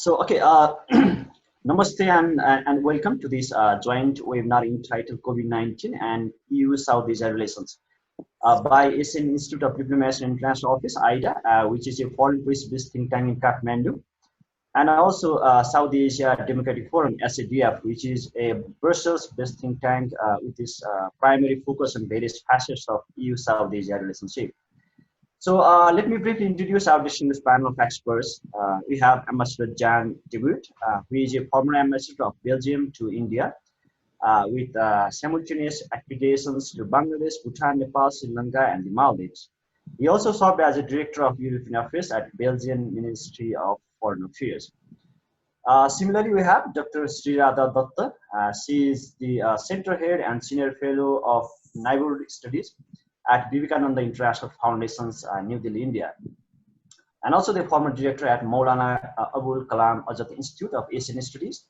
Okay, namaste and welcome to this joint webinar entitled COVID-19 and EU South Asia Relations by ASEAN Institute of Diplomacy and International Office, AIDA, which is a foreign policy-based think tank in Kathmandu, and also South Asia Democratic Forum, AIDIA-SADF, which is a Brussels-based think tank with its primary focus on various facets of EU-South Asia relationship. So let me briefly introduce our distinguished panel of experts. We have Ambassador Jan Deboutte, who is a former ambassador of Belgium to India, with simultaneous accreditations to Bangladesh, Bhutan, Nepal, Sri Lanka, and the Maldives. He also served as a director of European Affairs at Belgian Ministry of Foreign Affairs. Similarly, we have Dr. Sreeradha Datta. She is the center head and senior fellow of Neighbourhood Studies at Vivekananda International Foundation's New Delhi, India, and also the former director at Maulana Abul Kalam Azad Institute of Asian Studies,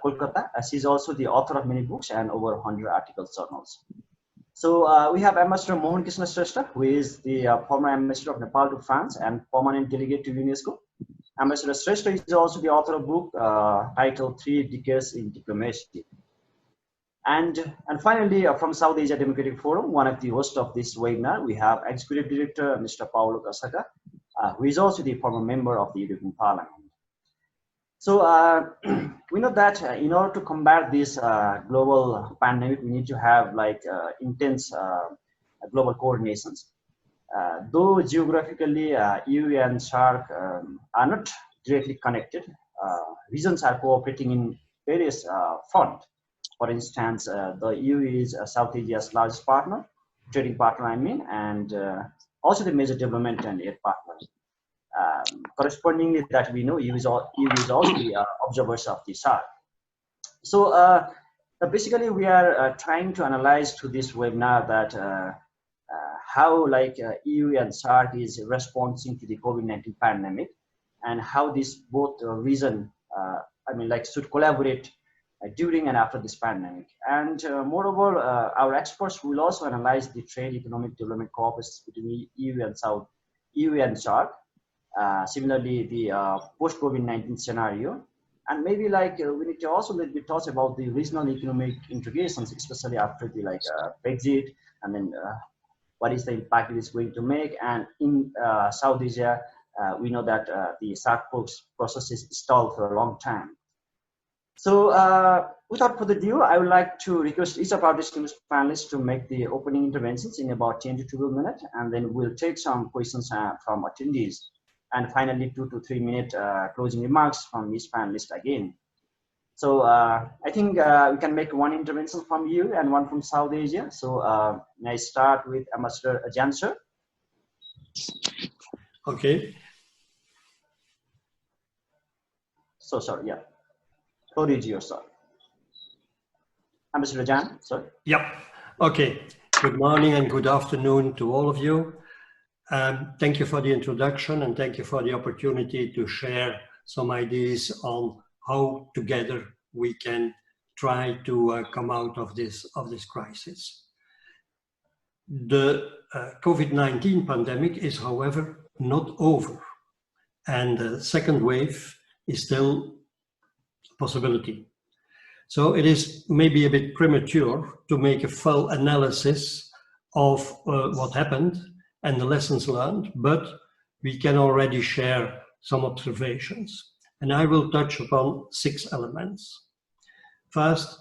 Kolkata. She is also the author of many books and over 100 articles, journals. So we have Ambassador Mohan Shrestha, who is the former ambassador of Nepal to France and permanent delegate to UNESCO. Ambassador Shrestha is also the author of a book titled 3 Decades in Diplomacy. And finally, from South Asia Democratic Forum, one of the hosts of this webinar, we have Executive Director Mr. Paulo, Casaca, who is also the former member of the European Parliament. So we know that in order to combat this global pandemic, we need to have like intense global coordinations. Though geographically, EU and SAARC are not directly connected, regions are cooperating in various fronts. For instance, the EU is South Asia's largest partner, trading partner, I mean, and also the major development and aid partners. Correspondingly, that we know EU is also the observers of the SAARC. So basically, we are trying to analyze through this webinar that how like EU and SAARC is responding to the COVID-19 pandemic, and how this both region, should collaborate during and after this pandemic. And moreover, our experts will also analyze the trade, economic development cooperation between EU and SAARC. Similarly, the post-COVID-19 scenario, and maybe like we need to also let me talk about the regional economic integrations, especially after the Brexit, and then what is the impact it is going to make. And in South Asia, we know that the SAARC process is stalled for a long time. So without further ado, I would like to request each of our distinguished panelists to make the opening interventions in about 10 to 12 minutes, and then we'll take some questions from attendees. And finally, 2 to 3 minute closing remarks from each panelist again. So I think we can make one intervention from you and one from South Asia. So may I start with Ambassador Jan, sir? Okay. So sorry, yeah. Floor is yours, sir. Ambassador Jan, sorry. Yep. Okay. Good morning and good afternoon to all of you. Thank you for the introduction, and thank you for the opportunity to share some ideas on how together we can try to come out of this crisis. The COVID-19 pandemic is, however, not over, and the second wave is still a possibility. So it is maybe a bit premature to make a full analysis of what happened and the lessons learned, but we can already share some observations. And I will touch upon 6 elements. First,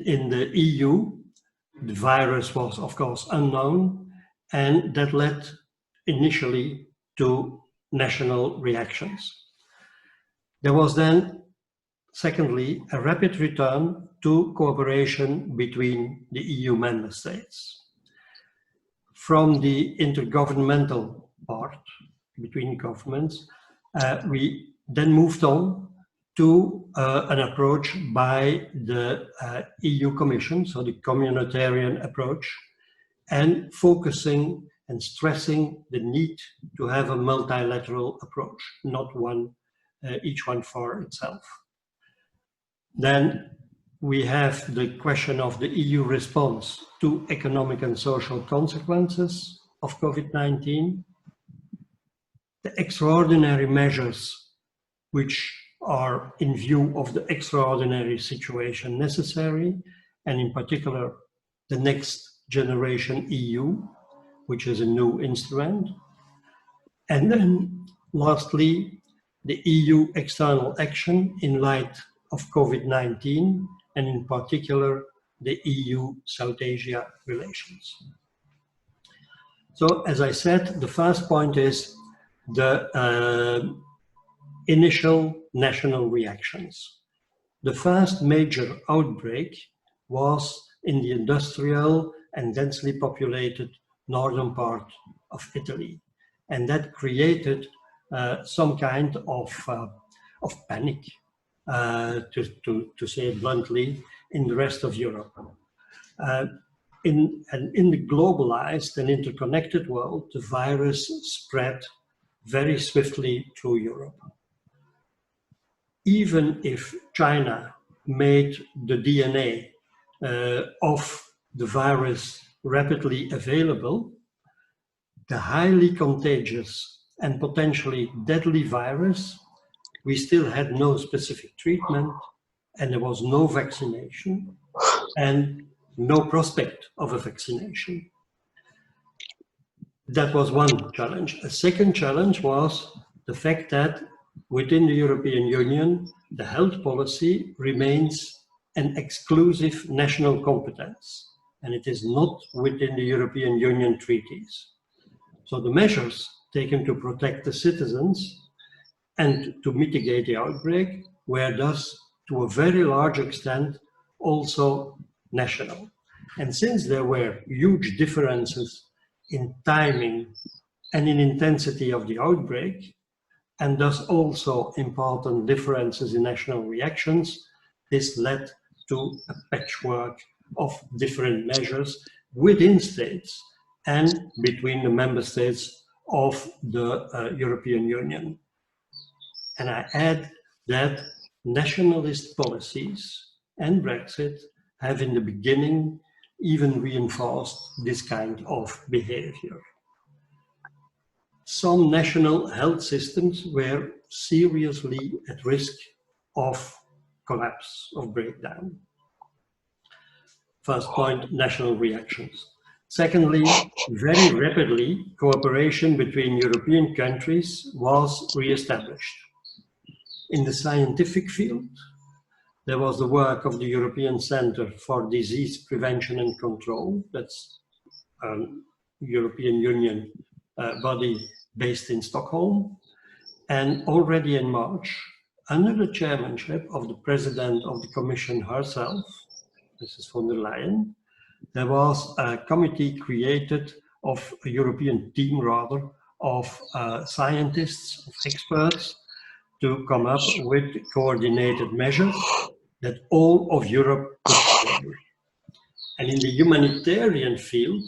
in the EU, the virus was, of course, unknown, and that led initially to national reactions. There was then, secondly, a rapid return to cooperation between the EU member states. From the intergovernmental part between governments, we then moved on to an approach by the EU Commission, so the communitarian approach, and focusing and stressing the need to have a multilateral approach, not one, each one for itself. Then we have the question of the EU response to economic and social consequences of COVID-19, the extraordinary measures which are in view of the extraordinary situation necessary, and in particular, the Next Generation EU, which is a new instrument. And then lastly, the EU external action in light of COVID-19, and in particular, the EU-South Asia relations. So, as I said, the first point is the initial national reactions. The first major outbreak was in the industrial and densely populated northern part of Italy. And that created some kind of panic, to say it bluntly, in the rest of Europe. In the globalized and interconnected world, the virus spread very swiftly through Europe. Even if China made the DNA of the virus rapidly available, the highly contagious and potentially deadly virus, we still had no specific treatment, and there was no vaccination and no prospect of a vaccination. That was one challenge. A second challenge was the fact that within the European Union, the health policy remains an exclusive national competence, and it is not within the European Union treaties. So the measures taken to protect the citizens and to mitigate the outbreak were thus, to a very large extent, also national. And since there were huge differences in timing and in intensity of the outbreak, and thus also important differences in national reactions, this led to a patchwork of different measures within states and between the member states of the European Union. And I add that nationalist policies and Brexit have in the beginning even reinforced this kind of behavior. Some national health systems were seriously at risk of collapse, of breakdown. First point, national reactions. Secondly, very rapidly, cooperation between European countries was re-established. In the scientific field, there was the work of the European Centre for Disease Prevention and Control, that's a European Union body based in Stockholm. And already in March, under the chairmanship of the President of the Commission herself, Mrs. von der Leyen, there was a committee created, of a European team rather, of scientists, of experts, to come up with coordinated measures that all of Europe could follow. And in the humanitarian field,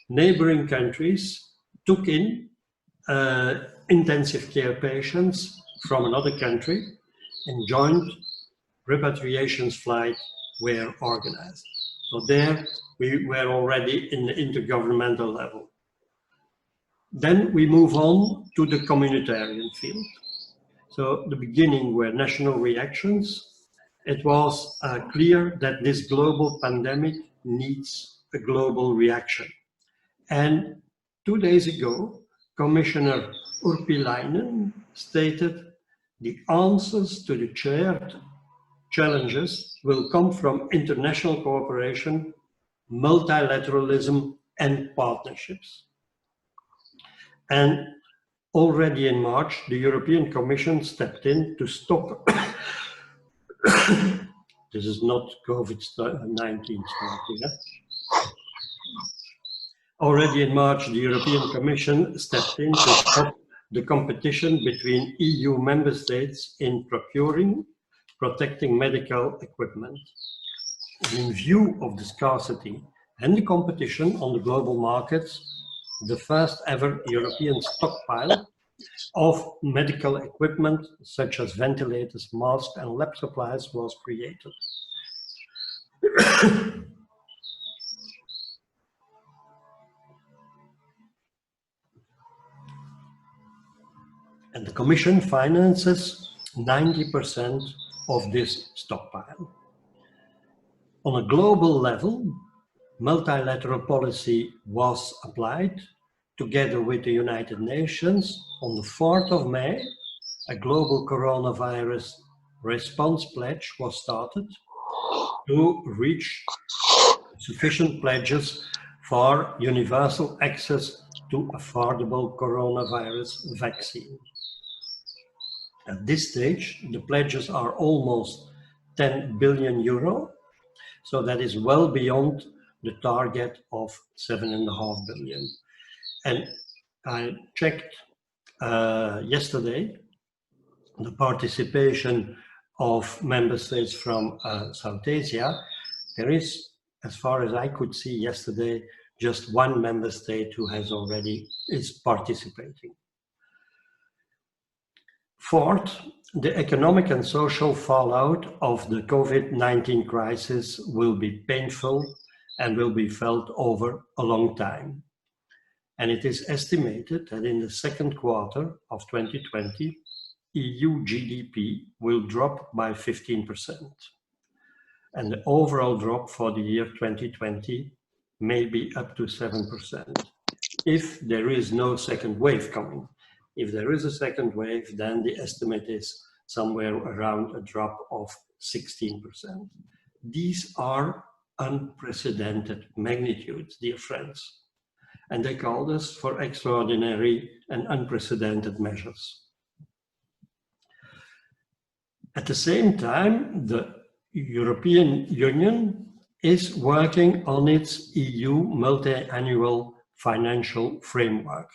neighboring countries took in intensive care patients from another country, and joint repatriation flights were organized. So there we were already in the intergovernmental level. Then we move on to the communitarian field. So the beginning were national reactions. It was clear that this global pandemic needs a global reaction. And 2 days ago, Commissioner Urpilainen stated the answers to the shared challenges will come from international cooperation, multilateralism, and partnerships. And already in March, the European Commission stepped in to stop. This is not COVID-19 starting. Already in March, the European Commission stepped in to stop the competition between EU member states in procuring protecting medical equipment. And in view of the scarcity and the competition on the global markets, the first ever European stockpile of medical equipment, such as ventilators, masks, and lab supplies, was created. And the Commission finances 90% of this stockpile. On a global level, multilateral policy was applied together with the United Nations. On the 4th of May, a global coronavirus response pledge was started to reach sufficient pledges for universal access to affordable coronavirus vaccine. At this stage, the pledges are almost 10 billion euro, so that is well beyond the target of 7.5 billion. And I checked yesterday the participation of member states from South Asia. There is, as far as I could see yesterday, just one member state who is participating. Fourth, the economic and social fallout of the COVID-19 crisis will be painful and will be felt over a long time. And it is estimated that in the second quarter of 2020, EU GDP will drop by 15%. And the overall drop for the year 2020 may be up to 7%, if there is no second wave coming. If there is a second wave, then the estimate is somewhere around a drop of 16%. These are unprecedented magnitudes, dear friends, and they called us for extraordinary and unprecedented measures. At the same time, the European Union is working on its EU multi-annual financial framework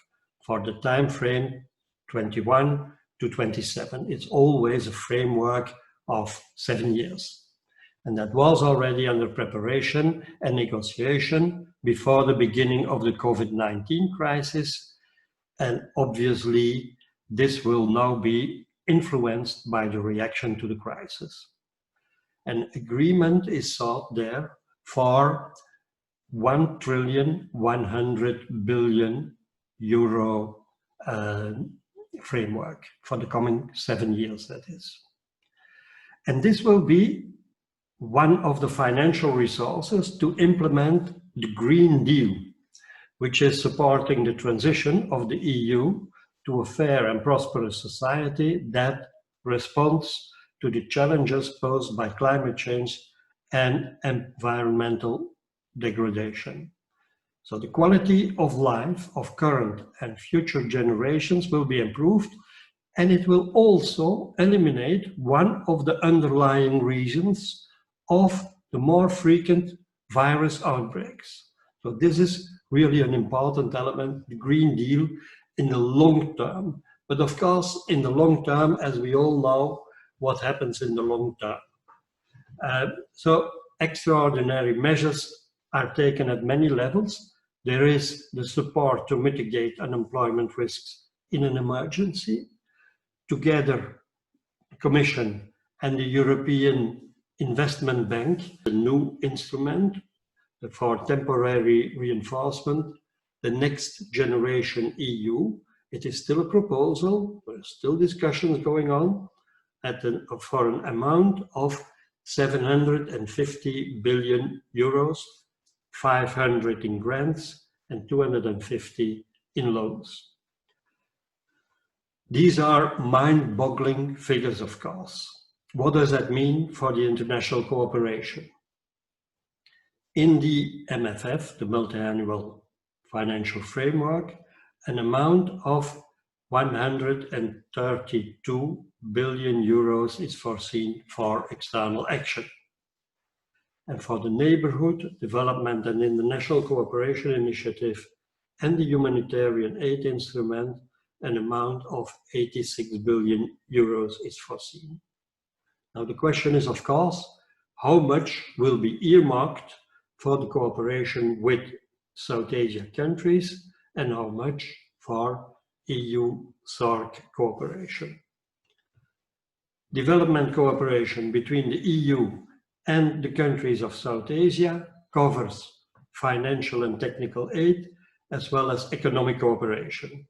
for the time frame 21 to 27. It's always a framework of 7 years. And that was already under preparation and negotiation before the beginning of the COVID-19 crisis. And obviously, this will now be influenced by the reaction to the crisis. An agreement is sought there for 1,100 billion euro framework for the coming 7 years, that is. And this will be one of the financial resources to implement the Green Deal, which is supporting the transition of the EU to a fair and prosperous society that responds to the challenges posed by climate change and environmental degradation. So the quality of life of current and future generations will be improved, and it will also eliminate one of the underlying reasons of the more frequent virus outbreaks. So this is really an important element, the Green Deal, in the long term. But of course, in the long term, as we all know, what happens in the long term. So extraordinary measures are taken at many levels. There is the support to mitigate unemployment risks in an emergency. Together, the Commission and the European Investment Bank, a new instrument for temporary reinforcement, the Next Generation EU. It is still a proposal, there are still discussions going on for an amount of 750 billion euros, 500 in grants and 250 in loans. These are mind-boggling figures, of course. What does that mean for the international cooperation? In the MFF, the Multi-Annual Financial Framework, an amount of 132 billion euros is foreseen for external action. And for the Neighbourhood, Development and International Cooperation Initiative and the Humanitarian Aid Instrument, an amount of 86 billion euros is foreseen. Now the question is, of course, how much will be earmarked for the cooperation with South Asia countries and how much for EU-SAARC cooperation. Development cooperation between the EU and the countries of South Asia covers financial and technical aid as well as economic cooperation.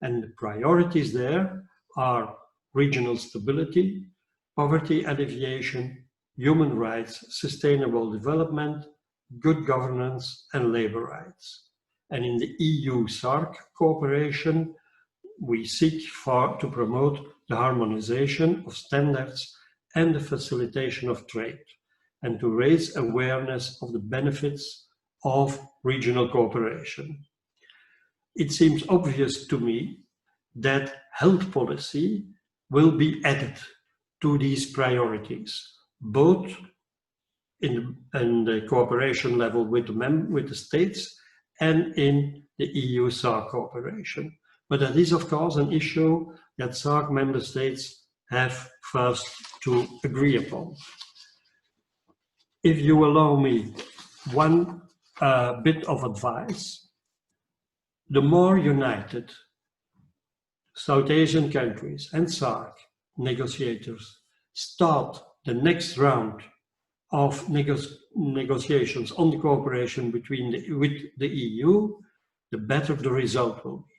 And the priorities there are regional stability, poverty alleviation, human rights, sustainable development, good governance, and labor rights. And in the EU-SAARC cooperation, we seek to promote the harmonization of standards and the facilitation of trade, and to raise awareness of the benefits of regional cooperation. It seems obvious to me that health policy will be added to these priorities, both in the cooperation level with the states and in the EU-SAARC cooperation. But that is, of course, an issue that SAARC member states have first to agree upon. If you allow me one bit of advice, the more united South Asian countries and SAARC negotiators start the next round of negotiations on the cooperation with the EU, the better the result will be.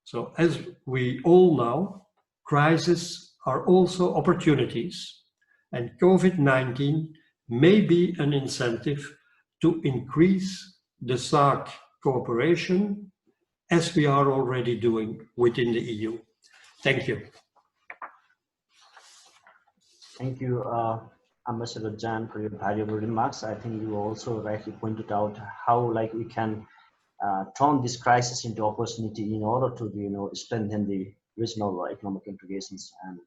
So as we all know, crises are also opportunities, and COVID-19 may be an incentive to increase the SAARC cooperation, as we are already doing within the EU. Thank you. Thank you, Ambassador Jan, for your valuable remarks. I think you also rightly pointed out how we can turn this crisis into opportunity in order to strengthen the regional economic integrations, and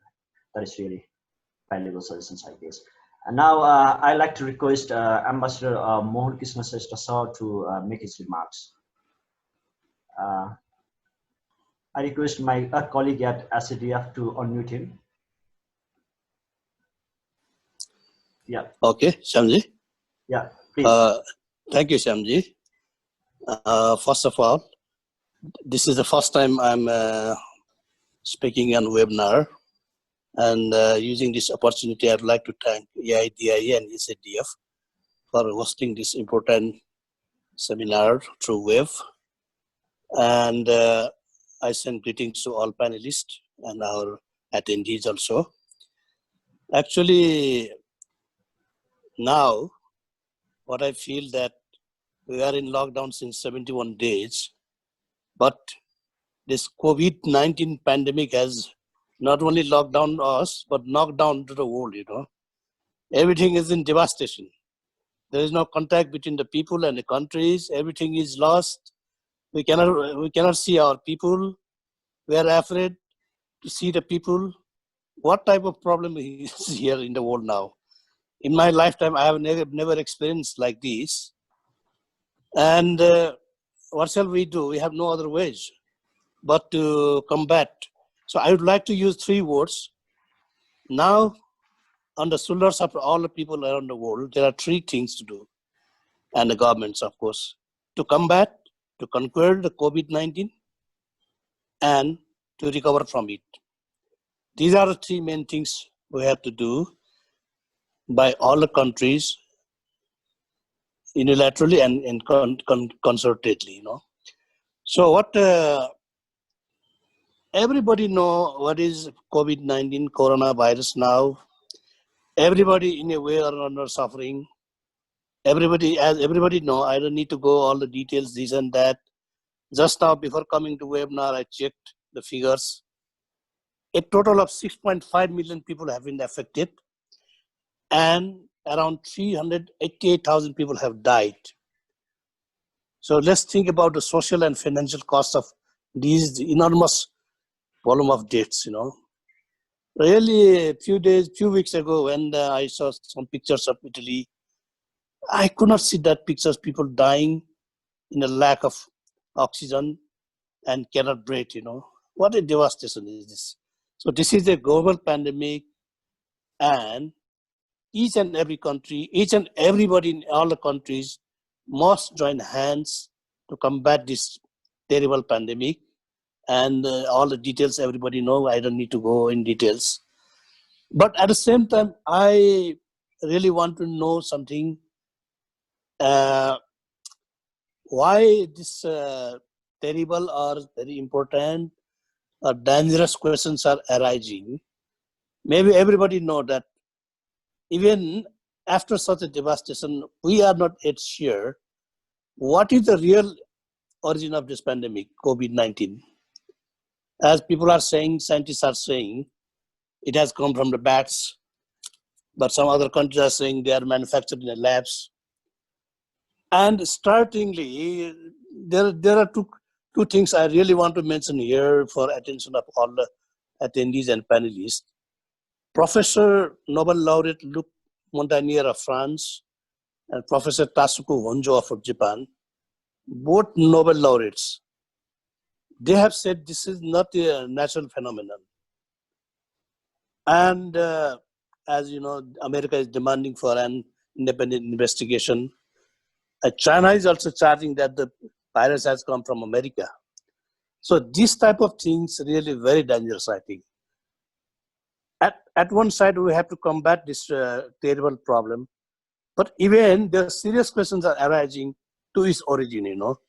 that is really valuable solutions, I guess. And now I'd like to request Ambassador Mohan Krishna Shrestha sir to make his remarks. I request my colleague at AIDIA to unmute him. Yeah. Okay, Shyamji. Yeah, please. Thank you, Shyamji. First of all, this is the first time I'm speaking on webinar, and using this opportunity, I'd like to thank AIDIA and SADF for hosting this important seminar through web. And I send greetings to all panelists and our attendees also. Actually, now, what I feel that we are in lockdown since 71 days, but this COVID-19 pandemic has not only locked down us, but knocked down to the world, Everything is in devastation. There is no contact between the people and the countries. Everything is lost. We cannot see our people. We are afraid to see the people. What type of problem is here in the world now? In my lifetime, I have never experienced like this. And what shall we do? We have no other ways but to combat. So I would like to use 3 words. Now, on the shoulders of all the people around the world, there are 3 things to do. And the governments, of course, to combat, to conquer the COVID-19, and to recover from it. These are the 3 main things we have to do by all the countries unilaterally and concertedly, So what everybody know what is COVID-19 coronavirus now. Everybody in a way are under suffering. Everybody know, I don't need to go all the details, this and that. Just now before coming to webinar, I checked the figures. A total of 6.5 million people have been affected, and around 388,000 people have died. So let's think about the social and financial cost of these enormous volume of deaths, Really, a few weeks ago, when I saw some pictures of Italy, I could not see that pictures, people dying in a lack of oxygen and cannot breathe, What a devastation is this? So this is a global pandemic, and each and every country, each and everybody in all the countries must join hands to combat this terrible pandemic. And all the details everybody know, I don't need to go in details. But at the same time, I really want to know something. Why this terrible or very important dangerous questions are arising. Maybe everybody know that even after such a devastation, we are not yet sure what is the real origin of this pandemic, COVID-19. As people are saying, scientists are saying, it has come from the bats, but some other countries are saying they are manufactured in the labs. And startingly, there are two things I really want to mention here for attention of all the attendees and panelists. Professor Nobel laureate Luc Montagnier of France and Professor Tasuku Honjo of Japan, both Nobel laureates, they have said this is not a natural phenomenon. And as you know, America is demanding for an independent investigation. China is also charging that the virus has come from America. So this type of things really very dangerous, I think. At one side, we have to combat this terrible problem, but even the serious questions are arising to its origin, you know.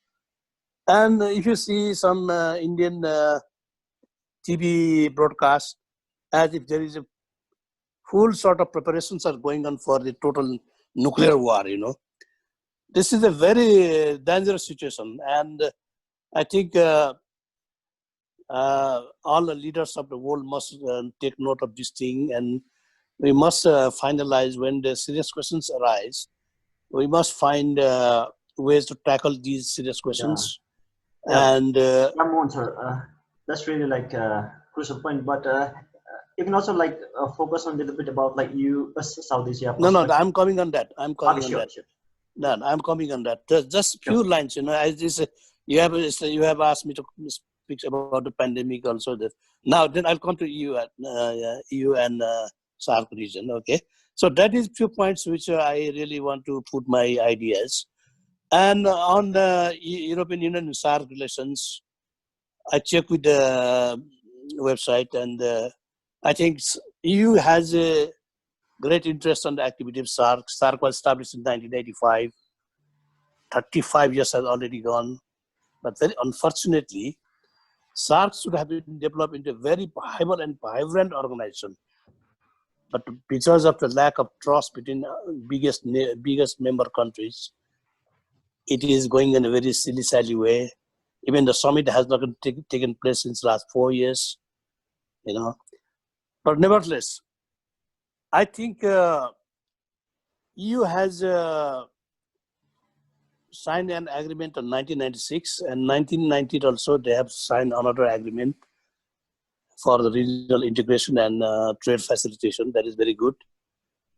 And if you see some Indian TV broadcast, as if there is a full sort of preparations are going on for the total nuclear war, you know. This is a very dangerous situation, and I think all the leaders of the world must take note of this thing, and we must finalize when the serious questions arise. We must find ways to tackle these serious questions. Yeah. And Mohan, sir, that's really like a crucial point. But you can also like focus on a little bit about like South Asia. No, I'm coming on that. I'm coming on sure, that. Sure. No, I'm coming on that. Just few lines, you know. As this, you have asked me to speak about the pandemic also. Now, then I'll come to EU and SAARC region. Okay, so that is few points which I really want to put my ideas. And on the European Union and SAARC relations, I checked with the website, and I think EU has a great interest on the activity of SAARC. SAARC was established in 1985. 35 years has already gone. But very unfortunately, SAARC should have been developed into a very viable and vibrant organization. But because of the lack of trust between biggest member countries, it is going in a very silly way. Even the summit has not taken place since last 4 years, you know. But nevertheless, I think EU has signed an agreement in 1996, and 1990 also they have signed another agreement for the regional integration and trade facilitation. That is very good.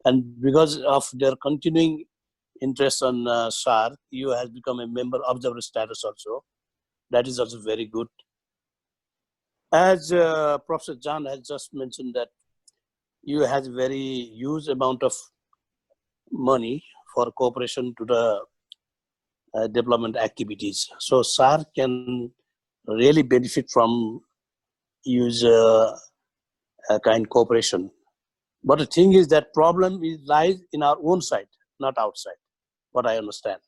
And because of their continuing interest on SAARC, EU has become a member observer status also. That is also very good. As Professor John has just mentioned that EU has very huge amount of money for cooperation to the development activities. So SAARC can really benefit from EU's kind cooperation. But the thing is that problem lies in our own side, not outside, what I understand.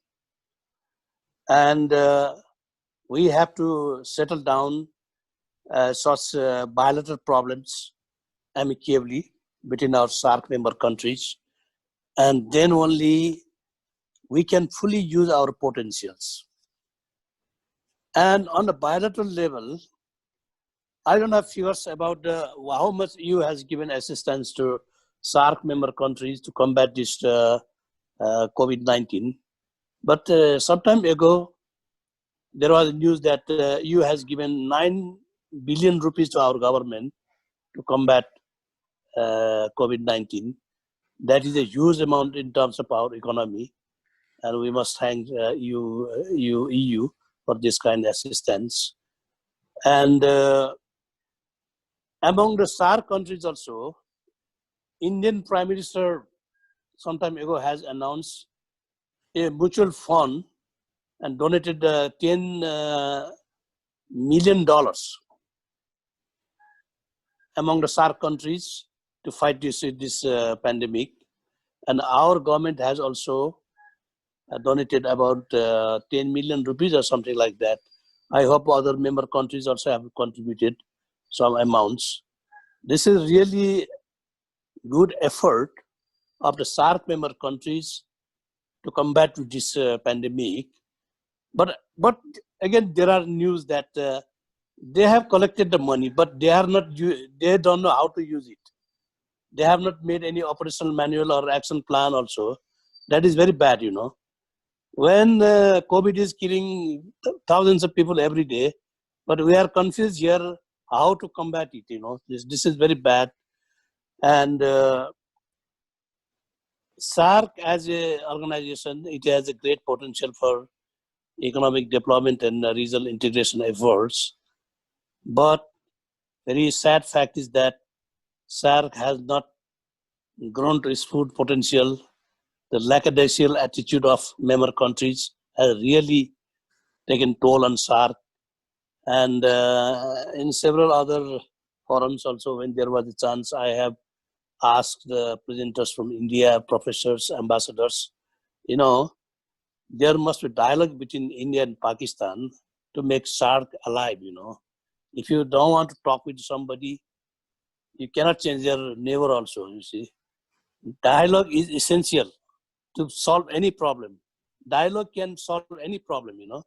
And we have to settle down such bilateral problems amicably between our SAARC member countries, and then only we can fully use our potentials. And on the bilateral level, I don't have figures about how much EU has given assistance to SAARC member countries to combat this COVID-19. But some time ago, there was news that EU has given 9 billion rupees to our government to combat COVID-19. That is a huge amount in terms of our economy, and we must thank EU for this kind of assistance. And among the SAARC countries also, Indian Prime Minister some time ago has announced a mutual fund and donated $10 million among the SAARC countries to fight this pandemic. And our government has also donated about 10 million rupees or something like that. I hope other member countries also have contributed. some amounts. This is really good effort of the SARC member countries to combat with this pandemic. But again, there are news that they have collected the money, but they don't know how to use it. They have not made any operational manual or action plan also. That is very bad, you know. When COVID is killing thousands of people every day, but we are confused here how to combat it, you know. This is very bad. And SARC as a organization, it has a great potential for economic development and regional integration efforts. But very sad fact is that SARC has not grown to its full potential. The lackadaisical attitude of member countries has really taken toll on SARC. And in several other forums also, when there was a chance, I have asked the presenters from India, professors, ambassadors, you know, there must be dialogue between India and Pakistan to make SARC alive, you know. If you don't want to talk with somebody, you cannot change your neighbor also, you see. Dialogue is essential to solve any problem. Dialogue can solve any problem, you know.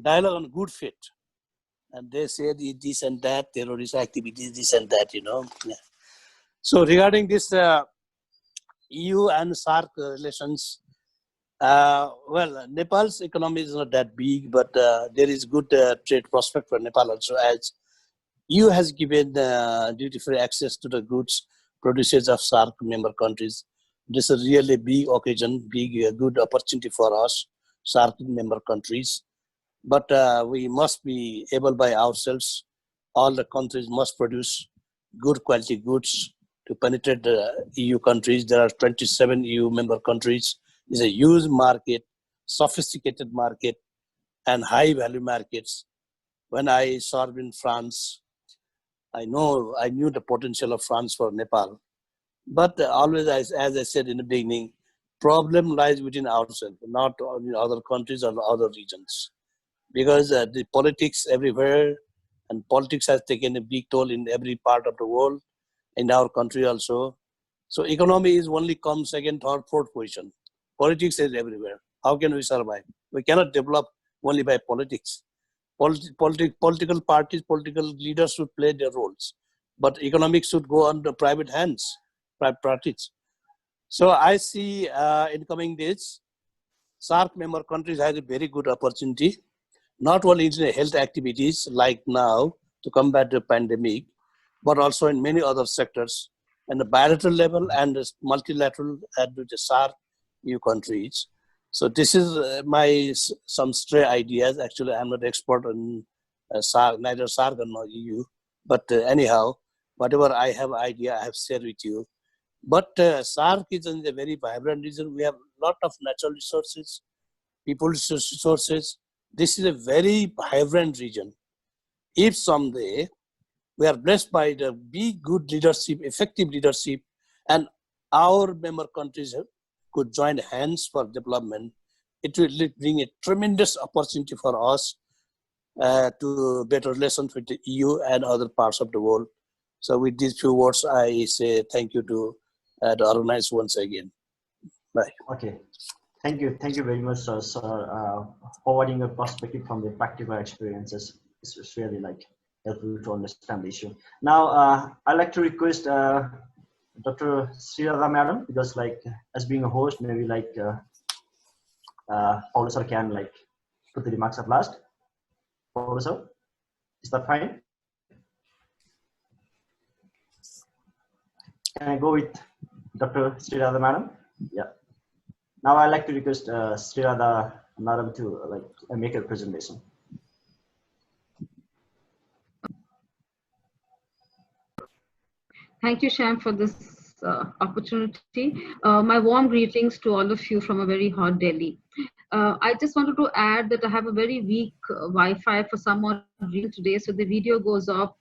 Dialogue on good faith. And they say this and that, terrorist activities, this and that, you know. Yeah. So regarding this EU and SARC relations, well, Nepal's economy is not that big, but there is good trade prospect for Nepal also, as EU has given duty-free access to the goods producers of SARC member countries. This is really big occasion, good opportunity for us, SARC member countries. But we must be able by ourselves. All the countries must produce good quality goods to penetrate the EU countries. There are 27 EU member countries. It's a huge market, sophisticated market, and high value markets. When I served in France, I knew the potential of France for Nepal. But always, as I said in the beginning, problem lies within ourselves, not in other countries or other regions. Because the politics everywhere, and politics has taken a big toll in every part of the world, in our country also. So economy is only comes second, third, fourth position. Politics is everywhere. How can we survive? We cannot develop only by politics. Political parties, political leaders should play their roles. But economics should go on the private hands, private parties. So I see in coming days, SARC member countries have a very good opportunity, not only in health activities like now to combat the pandemic, but also in many other sectors, and the bilateral level and the multilateral at the SARC EU countries. So this is some stray ideas. Actually, I'm not expert on SARC, neither SARC nor EU, but anyhow, whatever I have idea, I have shared with you. But SARC is in a very vibrant region. We have a lot of natural resources, people resources. This is a very vibrant region. If someday we are blessed by the big, good leadership, effective leadership, and our member countries could join hands for development, it will bring a tremendous opportunity for us to better relations with the EU and other parts of the world. So with these few words, I say thank you to the organizers once again. Bye. Okay. Thank you very much, sir. Forwarding your perspective from the practical experiences is really helpful to understand the issue. Now, I'd like to request Dr. Sreeradha madam, because as being a host, maybe Paulo sir can put the remarks at last. Paulo sir, is that fine? Can I go with Dr. Sreeradha madam? Yeah. Now I'd like to request Sreeradha madam to make a presentation. Thank you, Shyam, for this opportunity. My warm greetings to all of you from a very hot Delhi. I just wanted to add that I have a very weak Wi-Fi for some odd reason today, so the video goes off.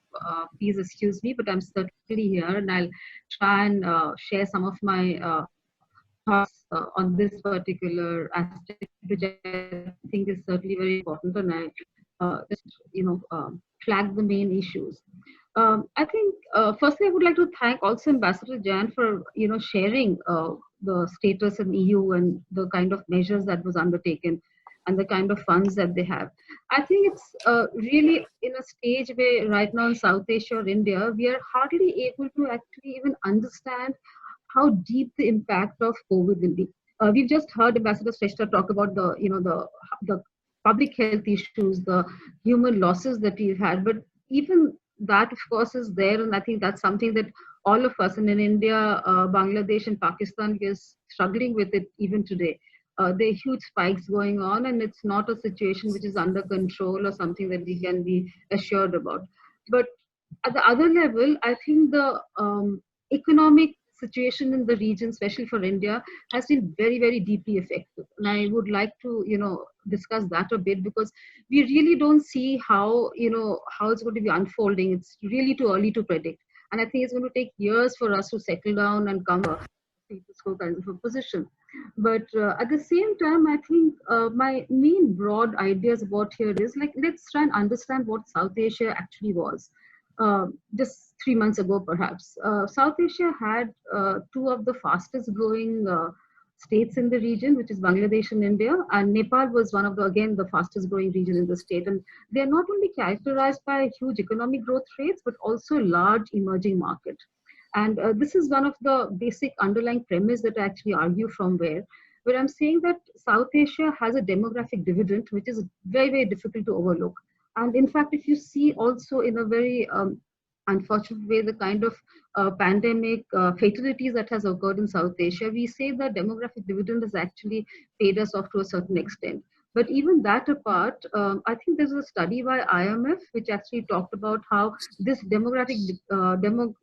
Please excuse me, but I'm certainly here, and I'll try and share some of my thoughts on this particular aspect, which I think is certainly very important, and I just flag the main issues. I think firstly I would like to thank also Ambassador Jan for sharing the status in EU and the kind of measures that was undertaken and the kind of funds that they have. I think it's really in a stage where right now in South Asia or India we are hardly able to actually even understand how deep the impact of COVID will be. We've just heard Ambassador Shrestha talk about the public health issues, the human losses that we've had, but even that, of course, is there, and I think that's something that all of us, and in India, Bangladesh, and Pakistan, is struggling with it even today. There are huge spikes going on, and it's not a situation which is under control or something that we can be assured about. But at the other level, I think the economic situation in the region, especially for India, has been very, very deeply affected. And I would like to, discuss that a bit because we really don't see how, how it's going to be unfolding. It's really too early to predict. And I think it's going to take years for us to settle down and come to this whole kind of a position. But at the same time, I think my main broad ideas about here is like, let's try and understand what South Asia actually was. Just 3 months ago, perhaps. South Asia had two of the fastest growing states in the region, which is Bangladesh and India, and Nepal was one of the, again, the fastest growing region in the state. And they're not only characterized by huge economic growth rates, but also large emerging market. And this is one of the basic underlying premise that I actually argue from where I'm saying that South Asia has a demographic dividend, which is very, very difficult to overlook. And in fact, if you see also in a very unfortunate way, the kind of pandemic fatalities that has occurred in South Asia, we say that demographic dividend has actually paid us off to a certain extent. But even that apart, I think there's a study by IMF which actually talked about how this demographic,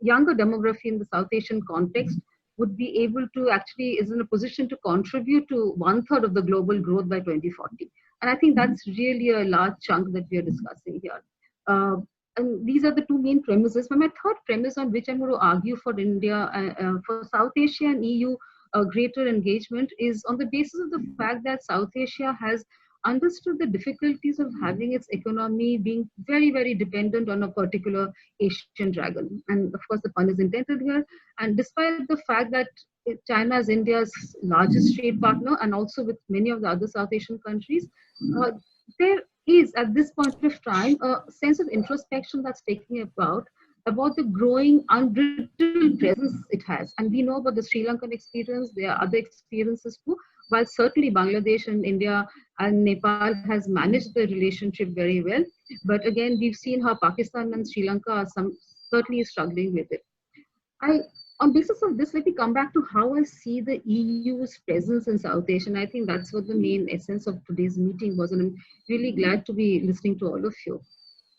younger demography in the South Asian context would be able to actually is in a position to contribute to 1/3 of the global growth by 2040. And I think that's really a large chunk that we are discussing here. And these are the two main premises. But my third premise on which I'm going to argue for India, for South Asia and EU, greater engagement is on the basis of the fact that South Asia has understood the difficulties of having its economy being very, very dependent on a particular Asian dragon. And of course, the pun is intended here. And despite the fact that China is India's largest trade partner and also with many of the other South Asian countries, there is at this point of time a sense of introspection that's taking about the growing unbridled presence it has. And we know about the Sri Lankan experience, there are other experiences too, while certainly Bangladesh and India and Nepal has managed the relationship very well. But again, we've seen how Pakistan and Sri Lanka are certainly struggling with it. On basis of this, let me come back to how I see the EU's presence in South Asia. And I think that's what the main essence of today's meeting was. And I'm really glad to be listening to all of you.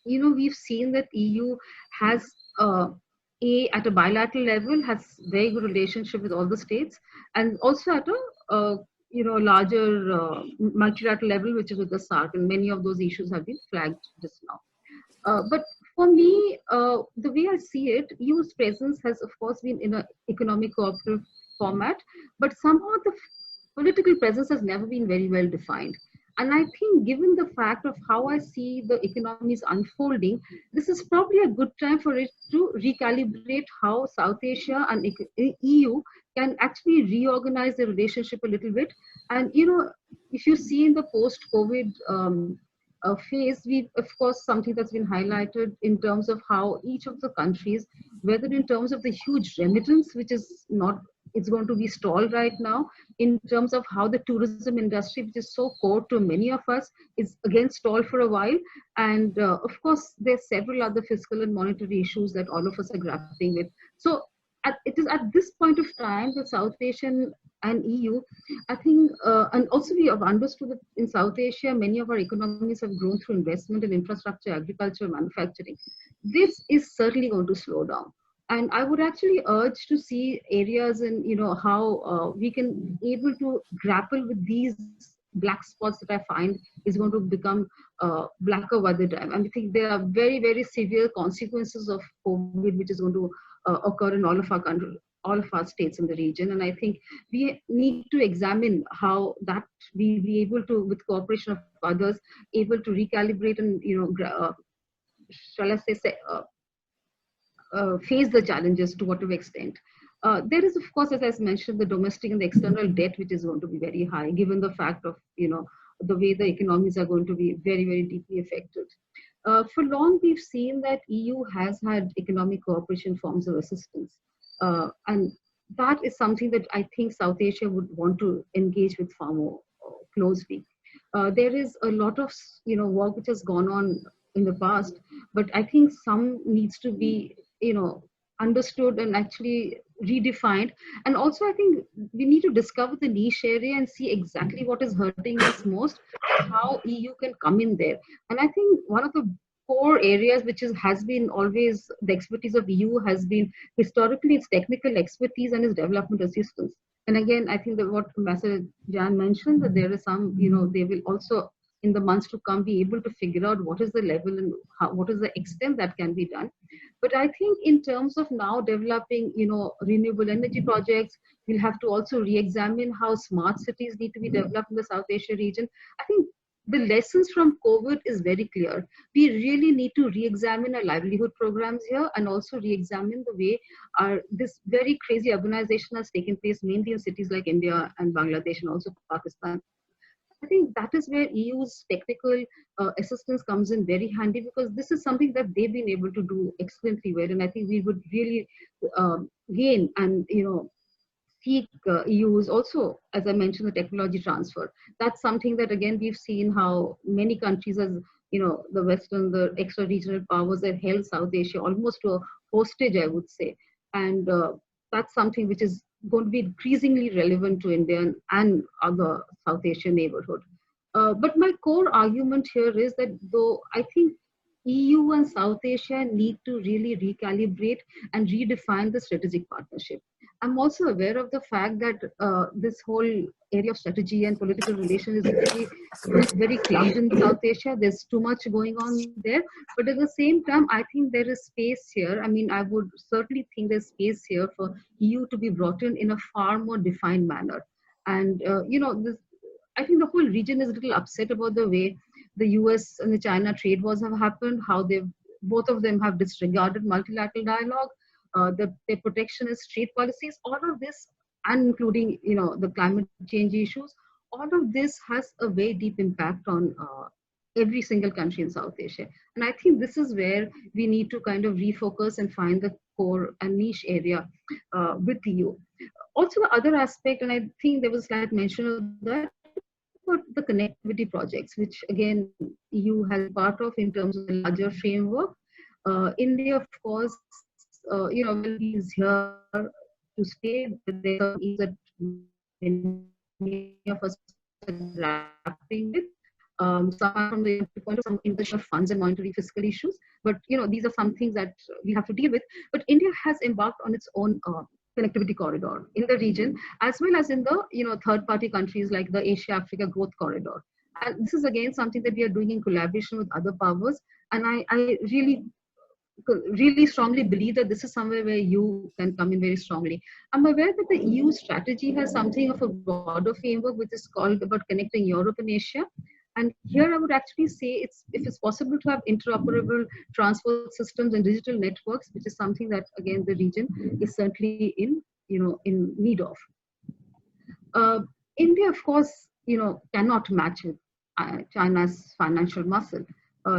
We've seen that EU has at a bilateral level has very good relationship with all the states, and also at a larger multilateral level, which is with the SAARC, and many of those issues have been flagged just now. But for me, the way I see it, EU's presence has, of course, been in an economic cooperative format, but somehow the political presence has never been very well defined. And I think given the fact of how I see the economies unfolding, this is probably a good time for it to recalibrate how South Asia and EU can actually reorganize the relationship a little bit. And, if you see in the post-COVID phase, we of course, something that's been highlighted in terms of how each of the countries, whether in terms of the huge remittance, which is not, it's going to be stalled right now, in terms of how the tourism industry, which is so core to many of us, is again stalled for a while. And of course, there's several other fiscal and monetary issues that all of us are grappling with. So it is at this point of time that South Asian and EU, I think, and also we have understood that in South Asia, many of our economies have grown through investment in infrastructure, agriculture, manufacturing. This is certainly going to slow down. And I would actually urge to see areas in, how we can able to grapple with these black spots that I find is going to become blacker by the time. And I think there are very, very severe consequences of COVID, which is going to occur in all of our countries, all of our states in the region. And I think we need to examine how that we be able to, with cooperation of others, able to recalibrate and, shall I say, face the challenges to whatever extent. There is, of course, as I mentioned, the domestic and the external debt, which is going to be very high, given the fact of, the way the economies are going to be very, very deeply affected. For long, we've seen that EU has had economic cooperation forms of assistance. And that is something that I think South Asia would want to engage with far more closely. There is a lot of, work which has gone on in the past, but I think some needs to be, understood and actually redefined. And also, I think we need to discover the niche area and see exactly what is hurting us most, how EU can come in there. And I think one of the core areas which has been always the expertise of EU has been historically its technical expertise and its development assistance. And again, I think that what Ambassador Jan mentioned, that there is some, they will also in the months to come be able to figure out what is the level and what is the extent that can be done. But I think in terms of now developing, renewable energy projects, we'll have to also re-examine how smart cities need to be developed in the South Asia region. I think the lessons from COVID is very clear. We really need to re-examine our livelihood programs here and also re-examine the way this very crazy urbanization has taken place, mainly in cities like India and Bangladesh and also Pakistan. I think that is where EU's technical assistance comes in very handy, because this is something that they've been able to do excellently well. And I think we would really gain and, seek EU's also, as I mentioned, the technology transfer. That's something that, again, we've seen how many countries, as the Western, the extra regional powers have held South Asia almost to a hostage, I would say. And that's something which is going to be increasingly relevant to India and other South Asian neighborhood. But my core argument here is that though I think EU and South Asia need to really recalibrate and redefine the strategic partnership. I'm also aware of the fact that this whole area of strategy and political relations is very clubbed in South Asia. There's too much going on there. But at the same time, I think there is space here. I mean, I would certainly think there's space here for EU to be brought in a far more defined manner. And, I think the whole region is a little upset about the way the US and the China trade wars have happened, how both of them have disregarded multilateral dialogue, their protectionist trade policies, all of this, and including, the climate change issues, all of this has a very deep impact on every single country in South Asia. And I think this is where we need to kind of refocus and find the core and niche area with the EU. Also, the other aspect, and I think there was a slight mention of that, about the connectivity projects, which again EU has part of in terms of the larger framework. India, of course, will be here to stay. There are things that many of us are grappling with. Some from the point of some international funds and monetary fiscal issues, but these are some things that we have to deal with. But India has embarked on its own connectivity corridor in the region, as well as in the third-party countries like the Asia-Africa Growth Corridor. And this is again something that we are doing in collaboration with other powers. And I really strongly believe that this is somewhere where you can come in very strongly. I'm aware that the EU strategy has something of a broader framework, which is called about connecting Europe and Asia. And here I would actually say if it's possible to have interoperable transport systems and digital networks, which is something that, again, the region is certainly in need of. India, of course, cannot match China's financial muscle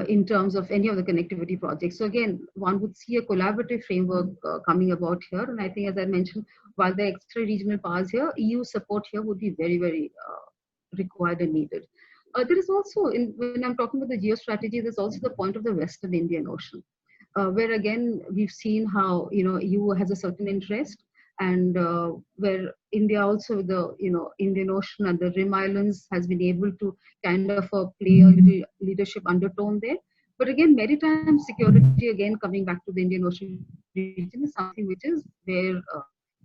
in terms of any of the connectivity projects. So again, one would see a collaborative framework coming about here. And I think, as I mentioned, while the extra regional powers here, EU support here would be very, very required and needed. There is also, when I'm talking about the geostrategy, there's also the point of the Western Indian Ocean, where again, we've seen how, EU has a certain interest, and where India also, the, Indian Ocean and the Rim Islands has been able to kind of play a little leadership undertone there. But again, maritime security, again, coming back to the Indian Ocean region, is something which is where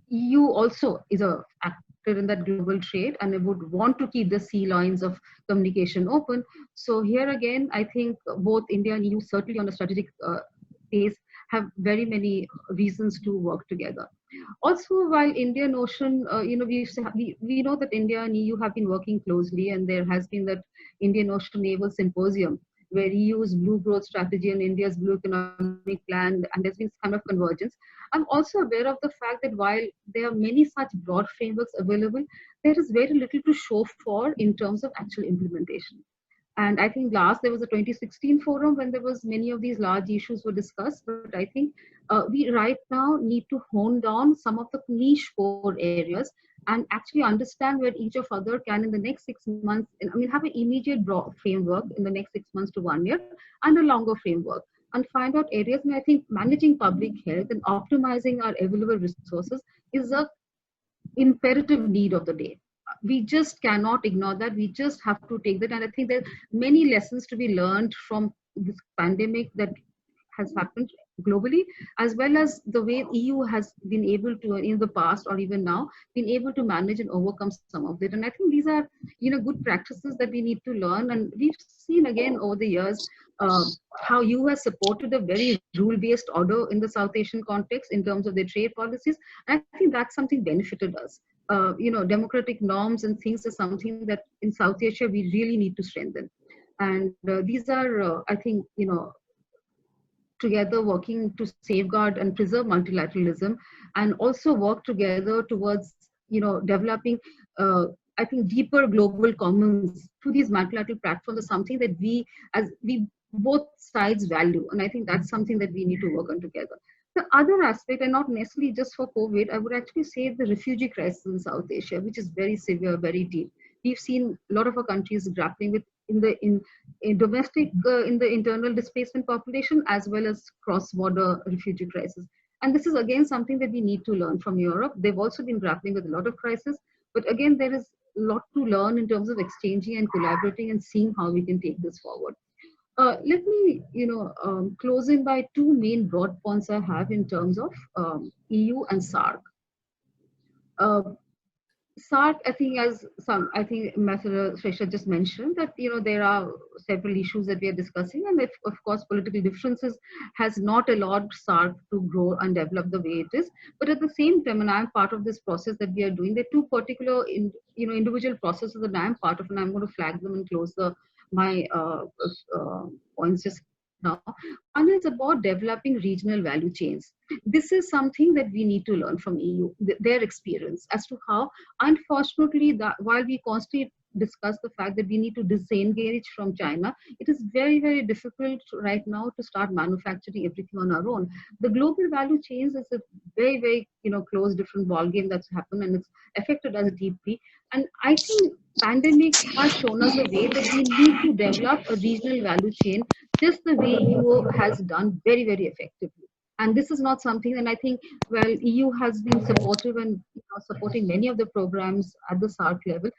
EU also is a actor in that global trade, and it would want to keep the sea lines of communication open. So here again, I think both India and EU, certainly on a strategic base, have very many reasons to work together. Also, while Indian Ocean, we know that India and EU have been working closely, and there has been that Indian Ocean Naval Symposium, where EU's blue growth strategy and India's blue economic plan, and there's been kind of convergence. I'm also aware of the fact that while there are many such broad frameworks available, there is very little to show for in terms of actual implementation. And I think last there was a 2016 forum when there was many of these large issues were discussed. But I think we right now need to hone down some of the niche core areas and actually understand where each of other can in the next 6 months. I mean, have an immediate broad framework in the next 6 months to 1 year and a longer framework, and find out areas. And I think managing public health and optimizing our available resources is a imperative need of the day. We just cannot ignore that. We just have to take that. And I think there are many lessons to be learned from this pandemic that has happened globally, as well as the way EU has been able to, in the past or even now, been able to manage and overcome some of it. And I think these are, good practices that we need to learn. And we've seen again over the years how EU has supported a very rule-based order in the South Asian context in terms of their trade policies. And I think that's something benefited us. Democratic norms and things are something that in South Asia we really need to strengthen. And these are, I think, together working to safeguard and preserve multilateralism, and also work together towards, developing, I think, deeper global commons through these multilateral platforms is something that we both sides value. And I think that's something that we need to work on together. The other aspect, and not necessarily just for COVID, I would actually say the refugee crisis in South Asia, which is very severe, very deep. We've seen a lot of our countries grappling with in domestic, in the internal displacement population, as well as cross-border refugee crisis. And this is again something that we need to learn from Europe. They've also been grappling with a lot of crises, but again, there is a lot to learn in terms of exchanging and collaborating and seeing how we can take this forward. Let me, close in by two main broad points I have in terms of EU and SAARC. SAARC, I think, Ambassador Shrestha just mentioned that, there are several issues that we are discussing, and if, of course, political differences has not allowed SAARC to grow and develop the way it is. But at the same time, and I'm part of this process that we are doing, there are two particular, individual processes that I'm part of, and I'm going to flag them and close my points just now. One is about developing regional value chains. This is something that we need to learn from EU, their experience as to how, unfortunately, that while we constantly discuss the fact that we need to disengage from China, it is very, very difficult right now to start manufacturing everything on our own. The global value chains is a very, very, close different ballgame that's happened, and it's affected us deeply. And I think pandemic has shown us the way that we need to develop a regional value chain, just the way EU has done very, very effectively. And this is not something, and I think, well, EU has been supportive and supporting many of the programs at the SAARC level.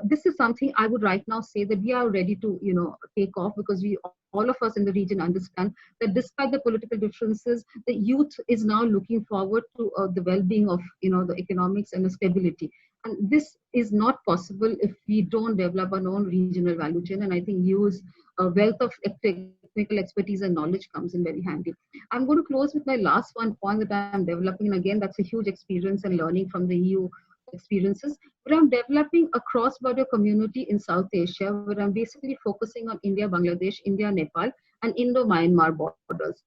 This is something I would right now say that we are ready to, take off, because all of us in the region understand that despite the political differences, the youth is now looking forward to the well-being of, the economics and the stability. And this is not possible if we don't develop our own regional value chain. And I think EU's wealth of technical expertise and knowledge comes in very handy. I'm going to close with my last one point that I'm developing. And again, that's a huge experience and learning from the EU experiences. But I'm developing a cross-border community in South Asia, where I'm basically focusing on India, Bangladesh, India, Nepal, and Indo-Myanmar borders.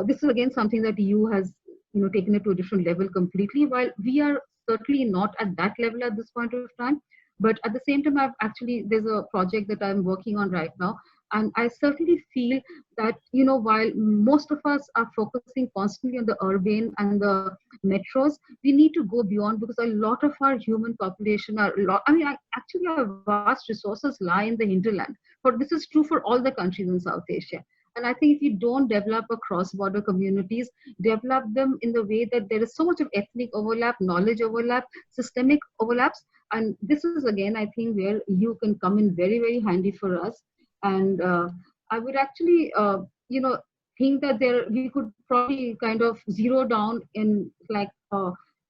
This is again something that EU has, taken it to a different level completely, while we are certainly not at that level at this point of time. But at the same time, there's a project that I'm working on right now. And I certainly feel that, while most of us are focusing constantly on the urban and the metros, we need to go beyond, because a lot of our human population actually our vast resources lie in the hinterland. But this is true for all the countries in South Asia. And I think if you don't develop a cross-border communities, develop them in the way that there is so much of ethnic overlap, knowledge overlap, systemic overlaps. And this is, again, I think where EU can come in very, very handy for us. And I would actually, think that we could probably kind of zero down in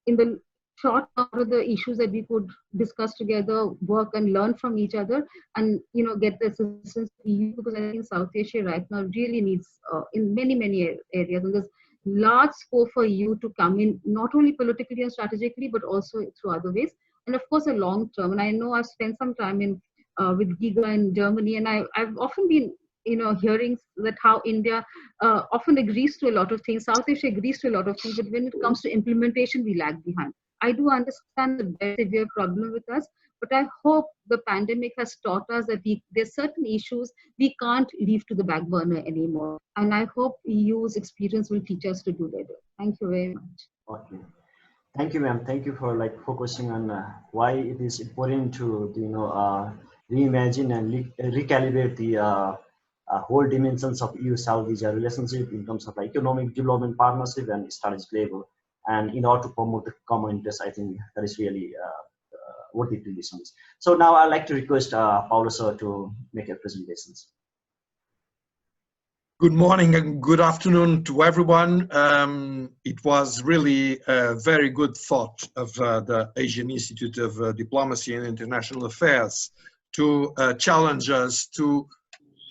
in the short term of the issues that we could discuss together, work and learn from each other, and get the assistance to EU, because I think South Asia right now really needs in many, many areas, and there's large scope for EU to come in, not only politically and strategically, but also through other ways, and of course a long term. And I know I've spent some time with GIGA in Germany, and I've often been hearing that how India often agrees to a lot of things, South Asia agrees to a lot of things, but when it comes to implementation, we lag behind. I do understand the very severe problem with us, but I hope the pandemic has taught us that there's certain issues we can't leave to the back burner anymore. And I hope EU's experience will teach us to do better. Thank you very much. Okay. Thank you, ma'am. Thank you for like focusing on why it is important to reimagine and recalibrate the whole dimensions of EU-South Asia relationship in terms of like, economic development partnership and strategic level. And in order to promote the common interest, I think that is really worthy to listen. So now I'd like to request Paulo sir to make a presentation. Good morning and good afternoon to everyone. It was really a very good thought of the Asian Institute of Diplomacy and International Affairs to challenge us to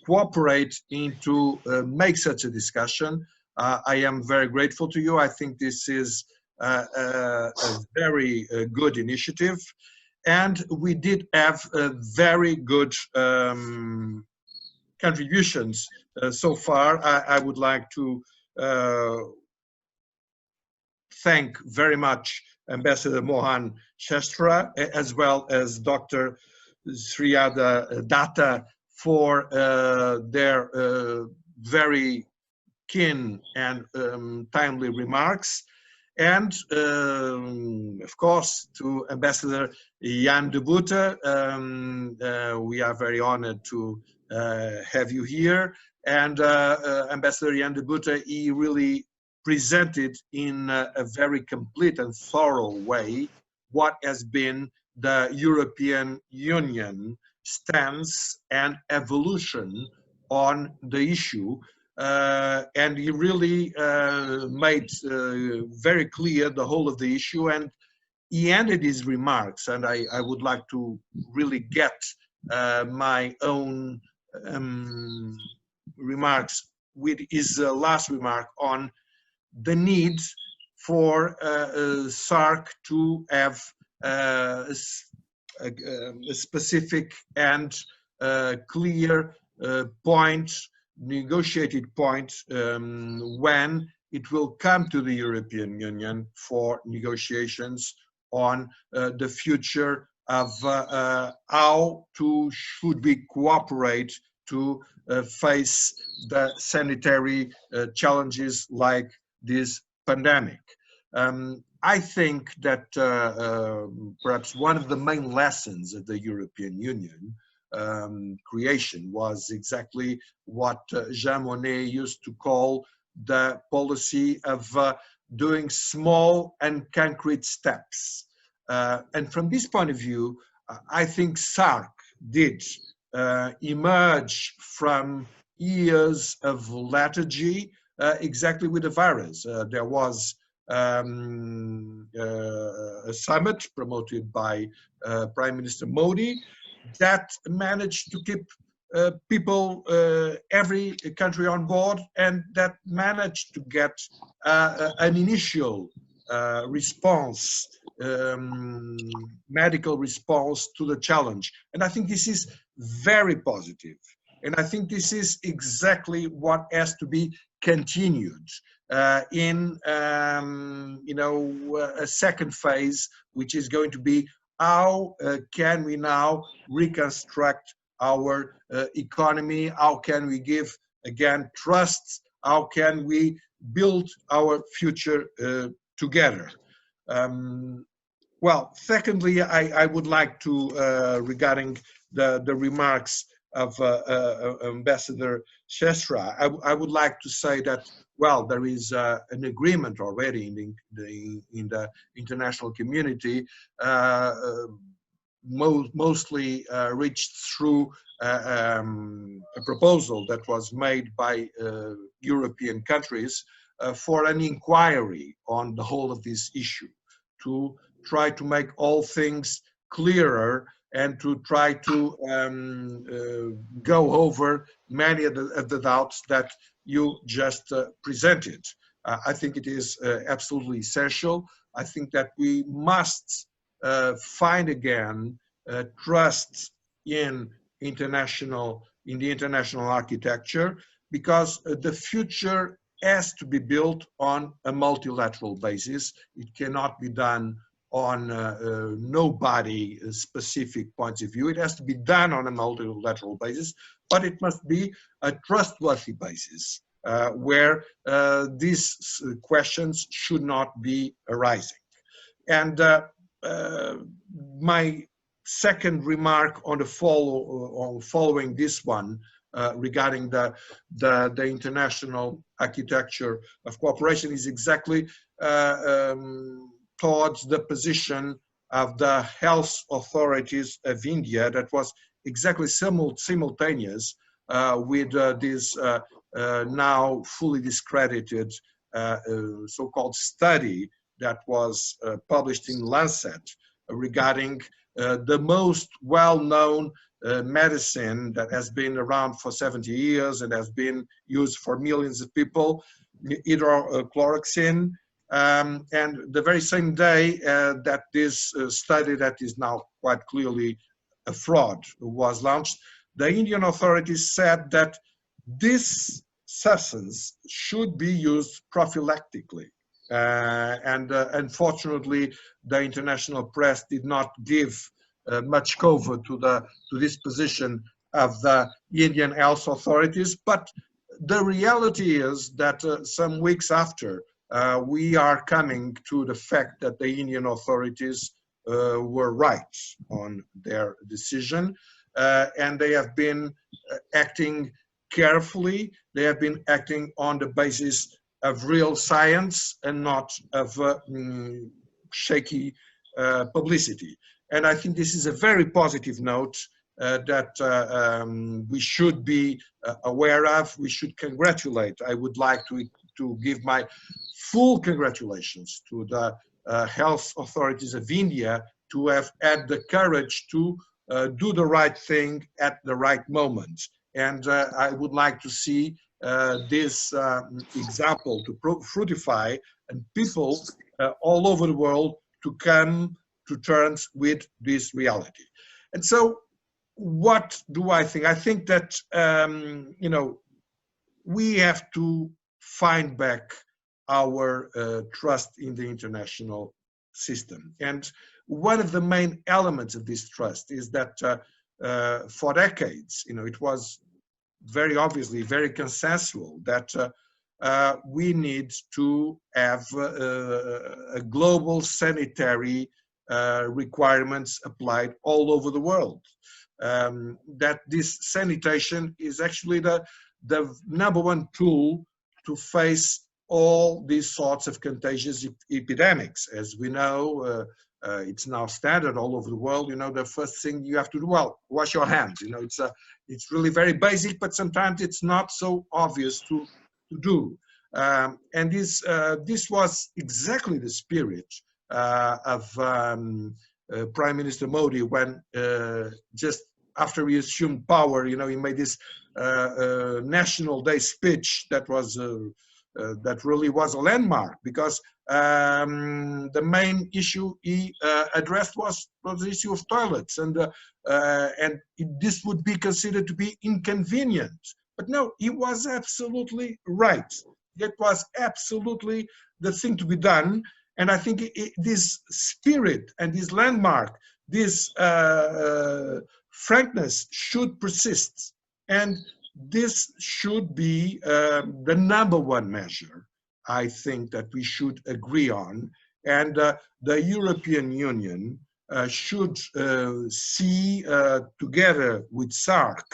cooperate and to make such a discussion. I am very grateful to you. I think this is a very good initiative. And we did have very good contributions so far. I would like to thank very much Ambassador Mohan Shrestha, as well as Dr. Sreeradha Datta for their very keen and timely remarks. And of course, to Ambassador Deboutte, we are very honored to have you here. And Ambassador Deboutte, he really presented in a very complete and thorough way what has been the European Union stance and evolution on the issue. And he really made very clear the whole of the issue, and he ended his remarks, and I would like to really get my own remarks with his last remark on the need for SARC to have a specific and clear point, negotiated point, when it will come to the European Union for negotiations on the future of how should we cooperate to face the sanitary challenges like this pandemic. I think that perhaps one of the main lessons of the European Union creation was exactly what Jean Monnet used to call the policy of doing small and concrete steps. And from this point of view, I think SARC did emerge from years of lethargy exactly with the virus. There was a summit promoted by Prime Minister Modi that managed to keep people, every country on board, and that managed to get an initial response, medical response to the challenge. And I think this is very positive. And I think this is exactly what has to be continued in a second phase, which is going to be how can we now reconstruct our economy? How can we give again trust? How can we build our future together? Well, secondly, I would like to, regarding the remarks of Ambassador Shrestha, I would like to say that, well, there is an agreement already in the international community, mostly reached through a proposal that was made by European countries for an inquiry on the whole of this issue, to try to make all things clearer and to try to go over many of the doubts that you just presented. I think it is absolutely essential. I think that we must find again trust in international in the international architecture, because the future has to be built on a multilateral basis. It cannot be done on nobody specific points of view. It has to be done on a multilateral basis, but it must be a trustworthy basis where these questions should not be arising. And my second remark on the following this one regarding the international architecture of cooperation is exactly towards the position of the health authorities of India that was exactly simultaneous with this now fully discredited so-called study that was published in Lancet regarding the most well-known medicine that has been around for 70 years and has been used for millions of people, hydrochloroquine. And the very same day that this study that is now quite clearly a fraud was launched, the Indian authorities said that this substance should be used prophylactically. And unfortunately, the international press did not give much cover to this position of the Indian health authorities. But the reality is that some weeks after, we are coming to the fact that the Indian authorities were right on their decision, and they have been acting carefully. They have been acting on the basis of real science and not of shaky publicity. And I think this is a very positive note that we should be aware of. We should congratulate. I would like to give my full congratulations to the health authorities of India to have had the courage to do the right thing at the right moment. And I would like to see this example to fructify and people all over the world to come to terms with this reality. And so what do I think? I think that, you know, we have to find back our trust in the international system. And one of the main elements of this trust is that for decades, you know, it was very obviously very consensual that we need to have a global sanitary requirements applied all over the world. That this sanitation is actually the #1 tool to face all these sorts of contagious epidemics. As we know, it's now standard all over the world. You know, the first thing you have to do, well, wash your hands. You know, it's really very basic, but sometimes it's not so obvious to do. And this was exactly the spirit of Prime Minister Modi when just after he assumed power, you know, he made this National Day speech that was that really was a landmark, because the main issue he addressed was the issue of toilets, and this would be considered to be inconvenient. But no, he was absolutely right. That was absolutely the thing to be done. And I think this spirit and this landmark, this frankness should persist. And this should be the #1 measure, I think, that we should agree on. And the European Union should see, together with SAARC,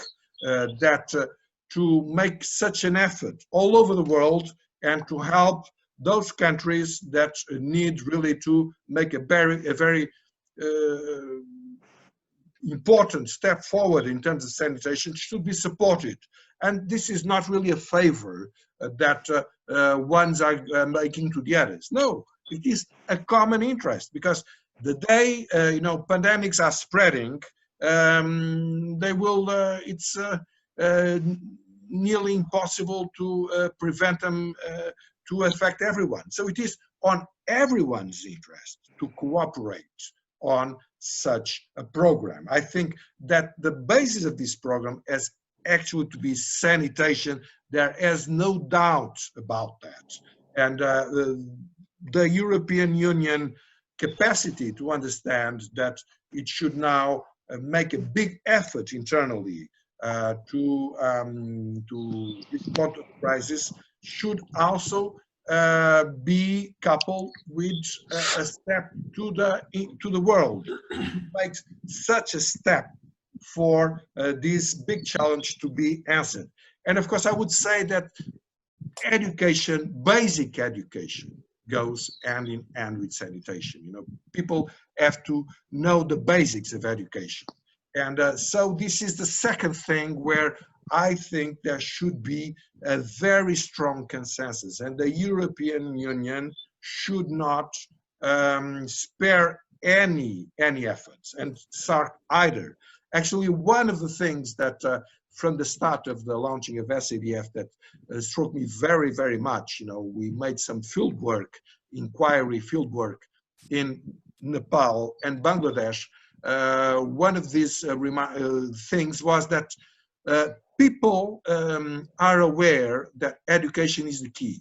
that to make such an effort all over the world and to help those countries that need really to make a very important step forward in terms of sanitation should be supported. And this is not really a favor that ones are making to the others. No, it is a common interest, because the day you know, pandemics are spreading, they will. It's nearly impossible to prevent them to affect everyone. So it is on everyone's interest to cooperate on such a program. I think that the basis of this program has actually to be sanitation. There is no doubt about that. And the European Union capacity to understand that it should now make a big effort internally to respond to the crisis should also be coupled with a step to the world. Make such a step for this big challenge to be answered. And of course, I would say that education, basic education, goes hand in hand with sanitation. You know, people have to know the basics of education. And so this is the second thing where I think there should be a very strong consensus, and the European Union should not spare any efforts, and SARC either. Actually, one of the things that from the start of the launching of SADF that struck me very, very much, you know, we made some field work, inquiry field work in Nepal and Bangladesh. One of these things was that people are aware that education is the key.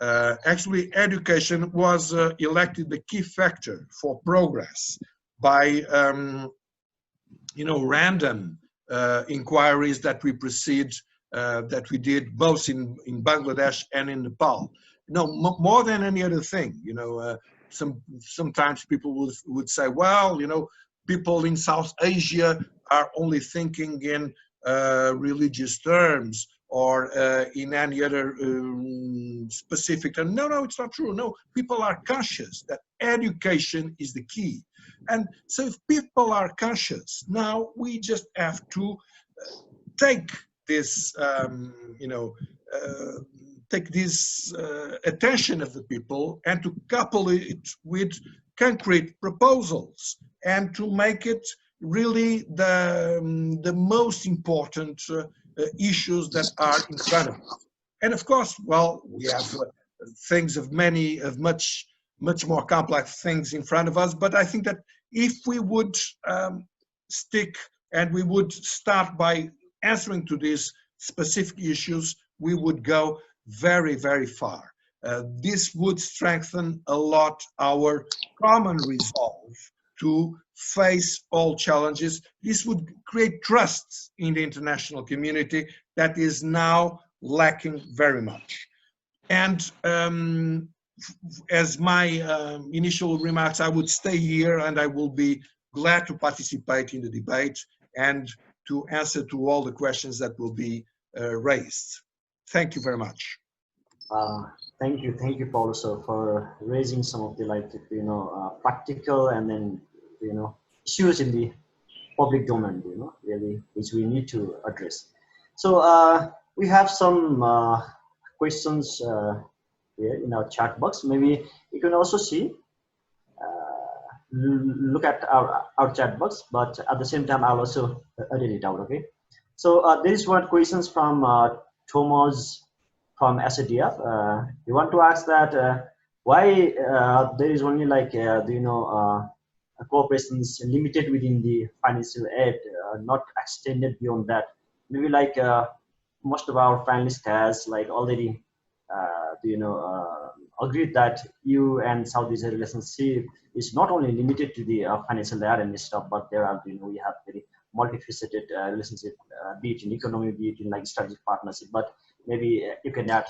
Actually, education was elected the key factor for progress by, you know, random inquiries that we that we did both in Bangladesh and in Nepal. No, more than any other thing, you know, sometimes people would say, well, you know, people in South Asia are only thinking in religious terms or in any other specific term. No, it's not true. No, people are conscious that education is the key. And so if people are conscious, now we just have to take this, you know, take this attention of the people and to couple it with concrete proposals and to make it really the most important issues that are in front of us. And of course, well, we have things of much more complex things in front of us, but I think that if we would stick and we would start by answering to these specific issues, we would go very, very far. This would strengthen a lot our common resolve to face all challenges. This would create trust in the international community that is now lacking very much. And as my initial remarks, I would stay here and I will be glad to participate in the debate and to answer to all the questions that will be raised. Thank you very much. Thank you, Paulo, sir, for raising some of the, like, you know, practical and then, you know, issues in the public domain, you know, really, which we need to address. So we have some questions here in our chat box. Maybe you can also see, look at our chat box, but at the same time, I'll also edit it out, okay? So there is one questions from Thomas from SADF. We want to ask that why there is only, like, you know, cooperation is limited within the financial aid, not extended beyond that. Maybe, like, most of our panelists has, like, already, you know, agreed that EU and South Asia relationship is not only limited to the financial aid and stuff, but there are, you know, we have very multifaceted relationship, be it in economy, be it in, like, strategic partnership. But maybe you can add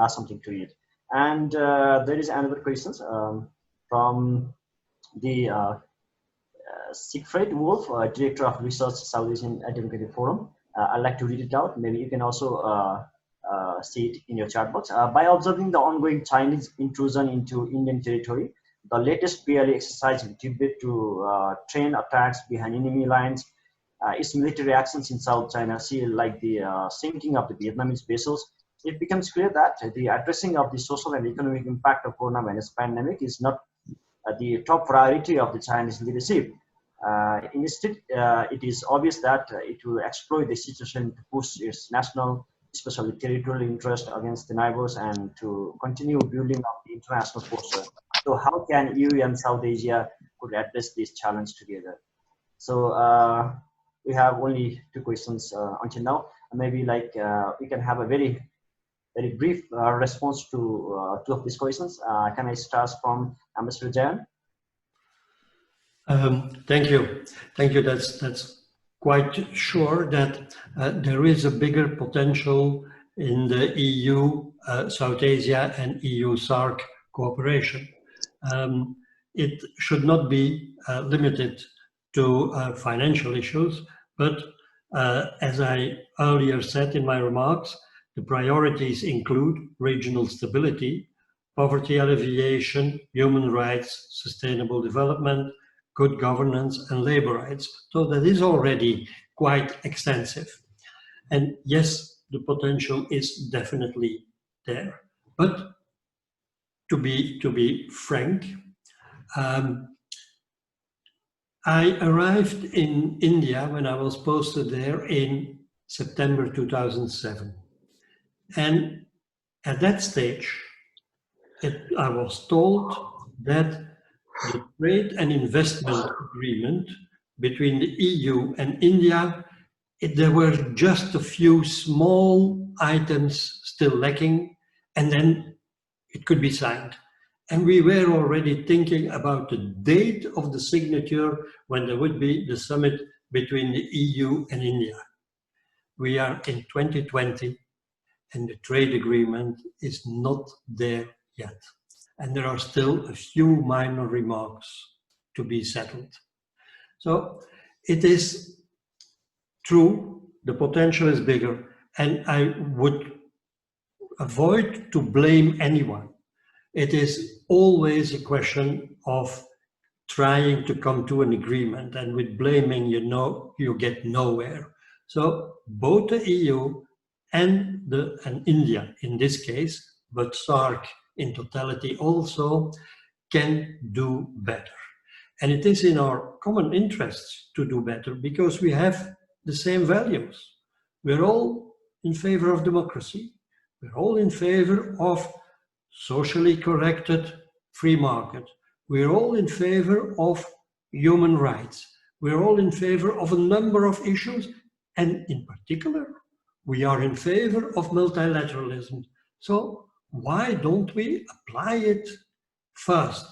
something to it. And there is another question from the Siegfried Wolf, Director of Research, South Asian Democratic Forum. I'd like to read it out. Maybe you can also see it in your chat box. By observing the ongoing Chinese intrusion into Indian territory, the latest PLA exercise in Tibet to train attacks behind enemy lines, its military actions in South China Sea, like the sinking of the Vietnamese vessels, it becomes clear that the addressing of the social and economic impact of coronavirus pandemic is not the top priority of the Chinese leadership. Instead, it is obvious that it will exploit the situation to push its national, especially territorial interest against the neighbors and to continue building up the international posture. So how can EU and South Asia could address this challenge together? So we have only two questions until now. maybe like we can have a very brief response to two of these questions. Can I start from Mr. Jayan? Thank you. Thank you. That's quite sure that there is a bigger potential in the EU, South Asia and EU SAARC cooperation. It should not be limited to financial issues, but as I earlier said in my remarks, the priorities include regional stability, poverty alleviation, human rights, sustainable development, good governance and labor rights. So that is already quite extensive. And yes, the potential is definitely there. But to be frank, I arrived in India when I was posted there in September 2007. And at that stage, I was told that the trade and investment agreement between the EU and India, there were just a few small items still lacking, and then it could be signed. And we were already thinking about the date of the signature when there would be the summit between the EU and India. We are in 2020 and the trade agreement is not there yet. And there are still a few minor remarks to be settled. So it is true, the potential is bigger, and I would avoid to blame anyone. It is always a question of trying to come to an agreement, and with blaming, you get nowhere. So both the EU and India in this case, but SAARC in totality also, can do better. And it is in our common interests to do better because we have the same values. We're all in favor of democracy. We're all in favor of socially corrected free market. We're all in favor of human rights. We're all in favor of a number of issues, and in particular, we are in favor of multilateralism. So why don't we apply it first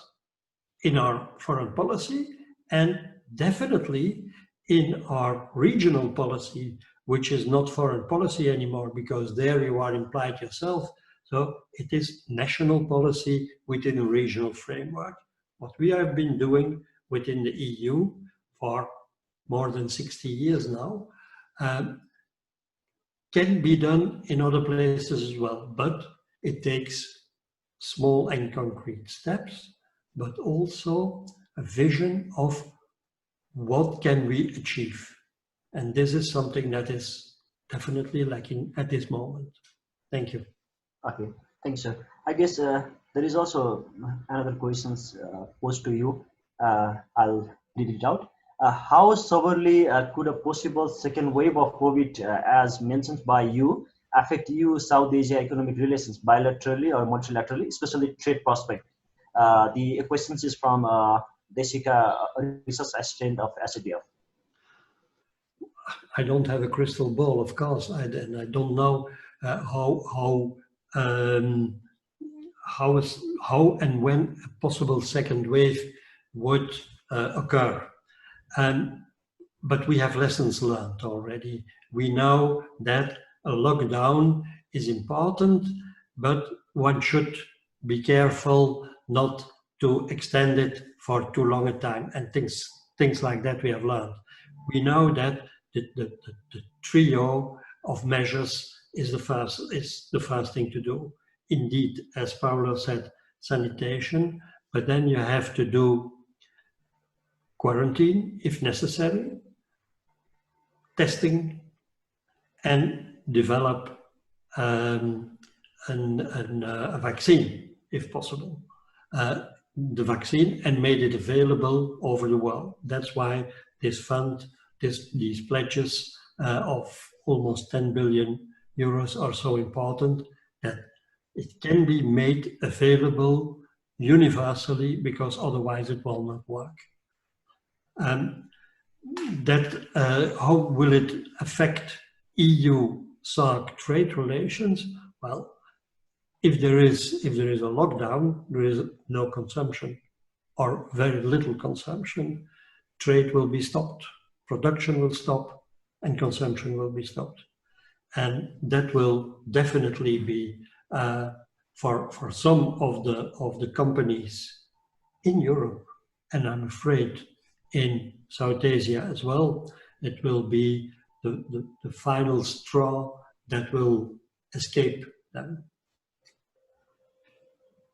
in our foreign policy and definitely in our regional policy, which is not foreign policy anymore because there you are implied yourself. So it is national policy within a regional framework. What we have been doing within the EU for more than 60 years now can be done in other places as well, but it takes small and concrete steps, but also a vision of what can we achieve. And this is something that is definitely lacking at this moment. Thank you. Okay, thank you, sir. I guess there is also another question posed to you. I'll read it out. How severely could a possible second wave of COVID, as mentioned by you, affect EU-South Asia economic relations bilaterally or multilaterally, especially trade prospect? The question is from Desika, research assistant of AIDIA. I don't have a crystal ball, of course, and I don't know how and when a possible second wave would occur. But we have lessons learned already. We know that a lockdown is important, but one should be careful not to extend it for too long a time, and things like that we have learned. We know that the trio of measures is the first thing to do. Indeed, as Paulo said, sanitation, but then you have to do quarantine if necessary, testing, and develop a vaccine if possible. The vaccine and made it available over the world. That's why this fund, these pledges of almost 10 billion euros are so important, that it can be made available universally, because otherwise it will not work. How will it affect EU SAARC trade relations, well, if there is a lockdown, there is no consumption or very little consumption, trade will be stopped, production will stop, and consumption will be stopped. And that will definitely be for some of the companies in Europe, and I'm afraid in South Asia as well, it will be the final straw that will escape them.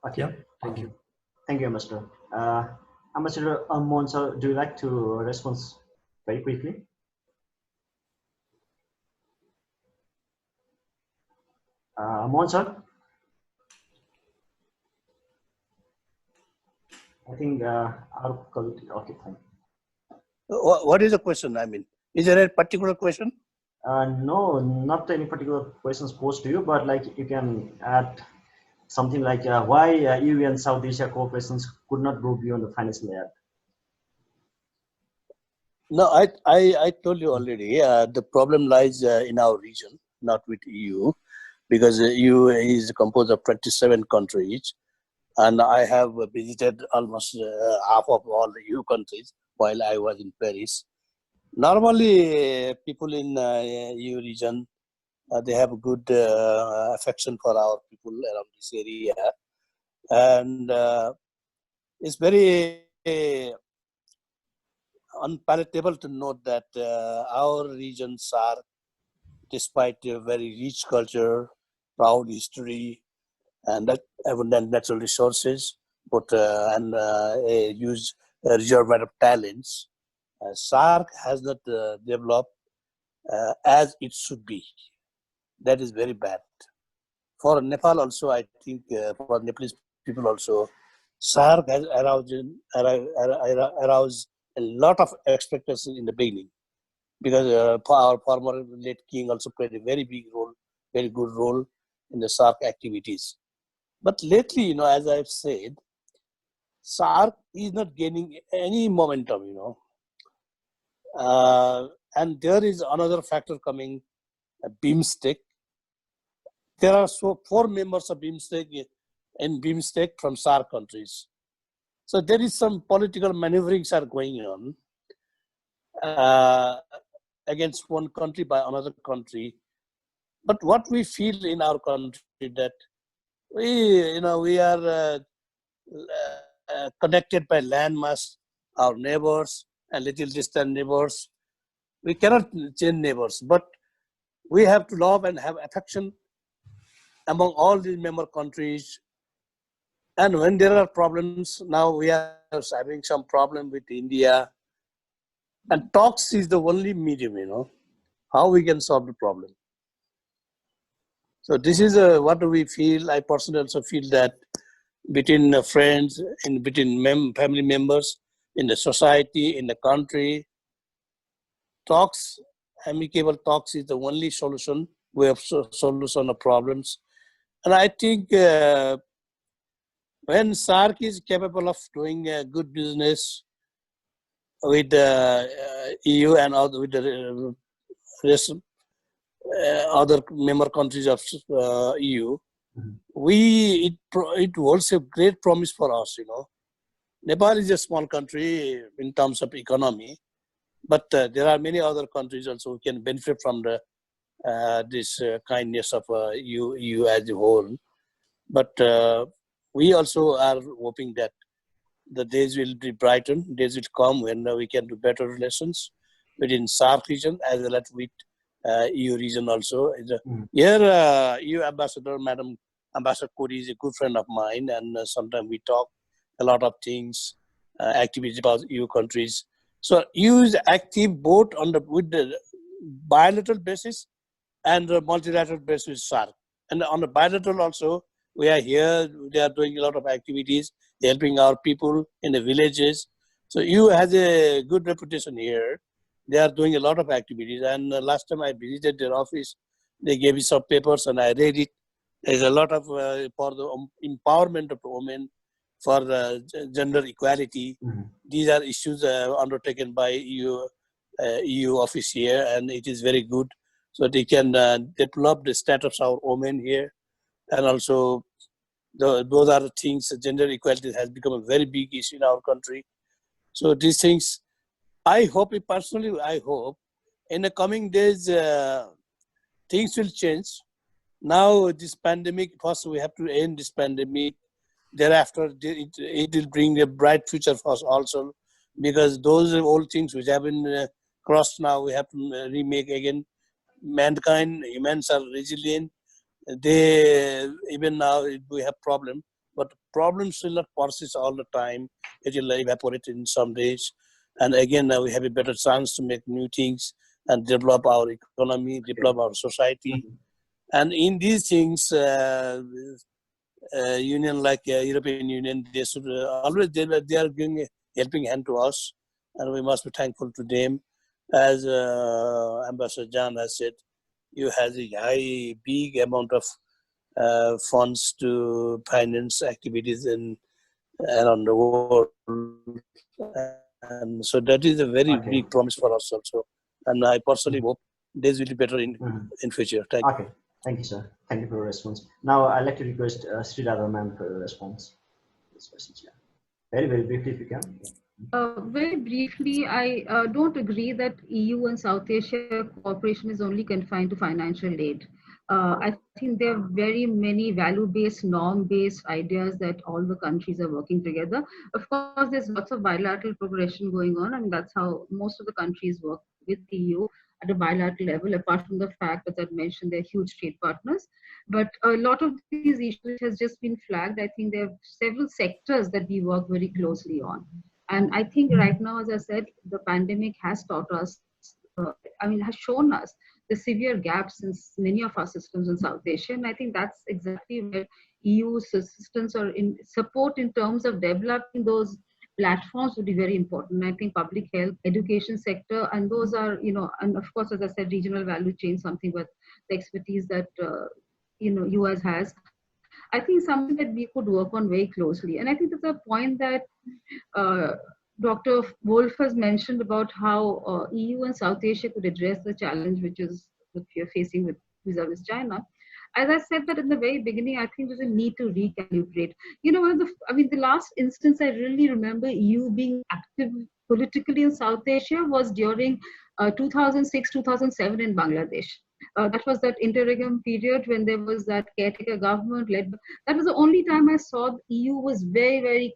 Okay. Yeah, thank you. Thank you, Ambassador. Ambassador Mohan, sir, do you like to respond very quickly? Mohan, sir? I think our colleague, okay, fine. What is the question? I mean, is there a particular question? No, not any particular questions posed to you, but like you can add something like why EU and South Asia cooperations could not go beyond the financial aid. No, I told you already. The problem lies in our region, not with EU, because EU is composed of 27 countries, and I have visited almost half of all the EU countries while I was in Paris. Normally, people in EU region, they have a good affection for our people around this area, and it's very unpalatable to note that our regions are, despite a very rich culture, proud history, and abundant natural resources, but and a huge reservoir of talents, SAARC has not developed as it should be. That is very bad. For Nepal also, I think for Nepalese people also, SAARC has aroused a lot of expectations in the beginning, because our former late king also played a very big role, very good role in the SAARC activities. But lately, you know, as I've said, SAARC is not gaining any momentum, you know. And there is another factor coming, BIMSTEC. There are 4 members of BIMSTEC from SAARC countries. So there is some political maneuverings are going on against one country by another country. But what we feel in our country that we are connected by landmass, our neighbors and little distant neighbors. We cannot change neighbors, but we have to love and have affection among all these member countries. And when there are problems, now we are having some problem with India. And talks is the only medium, you know, how we can solve the problem. So this is what we feel. I personally also feel that between friends, between family members, in the society, in the country, talks, amicable talks is the only solution. We have solution of problems. And I think when SAARC is capable of doing good business with EU and with the rest, other member countries of EU, it holds a great promise for us, you know. Nepal is a small country in terms of economy, but there are many other countries also who can benefit from the this kindness of EU as a whole. But we also are hoping that the days will be brightened, days will come when we can do better relations within SAARC region as well as with EU region also. Here, EU ambassador, Madam Ambassador Kodi is a good friend of mine, and sometimes we talk a lot of things, activities about EU countries. So EU is active both on with the bilateral basis and the multilateral basis with SAARC. And on the bilateral also, we are here, they are doing a lot of activities, helping our people in the villages. So EU has a good reputation here. They are doing a lot of activities. And last time I visited their office, they gave me some papers and I read it. There's a lot of for the empowerment of women, for gender equality. These are issues undertaken by EU office here, and it is very good. so they can develop the status of women here. And also, those are the things, gender equality has become a very big issue in our country. So these things, I hope, personally, I hope in the coming days, things will change. Now, this pandemic, first we have to end this pandemic. Thereafter, it will bring a bright future for us also, because those old things which have been crossed now, we have to remake again. Mankind, humans are resilient. They, even now we have problem, but problems will not persist all the time. It will evaporate in some days. And again, now we have a better chance to make new things and develop our economy, develop our society. And in these things, union like European Union, they should always, they are giving a helping hand to us, and we must be thankful to them. As Ambassador John has said, you have a high, big amount of funds to finance activities around the world. And so that is a very big promise for us also. And I personally hope this will be better in future. Thank you. Okay, thank you, sir. Thank you for your response. Now I'd like to request Sreeradha ma'am for your response. This question, very, very briefly if you can. Very briefly, I don't agree that EU and South Asia cooperation is only confined to financial aid. I think there are very many value-based, norm-based ideas that all the countries are working together. Of course, there's lots of bilateral progression going on, and that's how most of the countries work with the EU at a bilateral level, apart from the fact that I've mentioned they're huge trade partners. But a lot of these issues has just been flagged. I think there are several sectors that we work very closely on. And I think right now, as I said, the pandemic has taught us, has shown us the severe gaps in many of our systems in South Asia. And I think that's exactly where EU's assistance or in support in terms of developing those platforms would be very important. I think public health, education sector, and those are, and of course, as I said, regional value chain, something with the expertise that, US has. I think something that we could work on very closely. And I think there's a point that Dr. Wolf has mentioned about how EU and South Asia could address the challenge which we are facing with vis-a-vis China. As I said that in the very beginning, I think there's a need to recalibrate. The last instance I really remember EU being active politically in South Asia was during 2006, 2007 in Bangladesh. That was that interregnum period when there was that caretaker government led. That was the only time I saw the EU was very, very,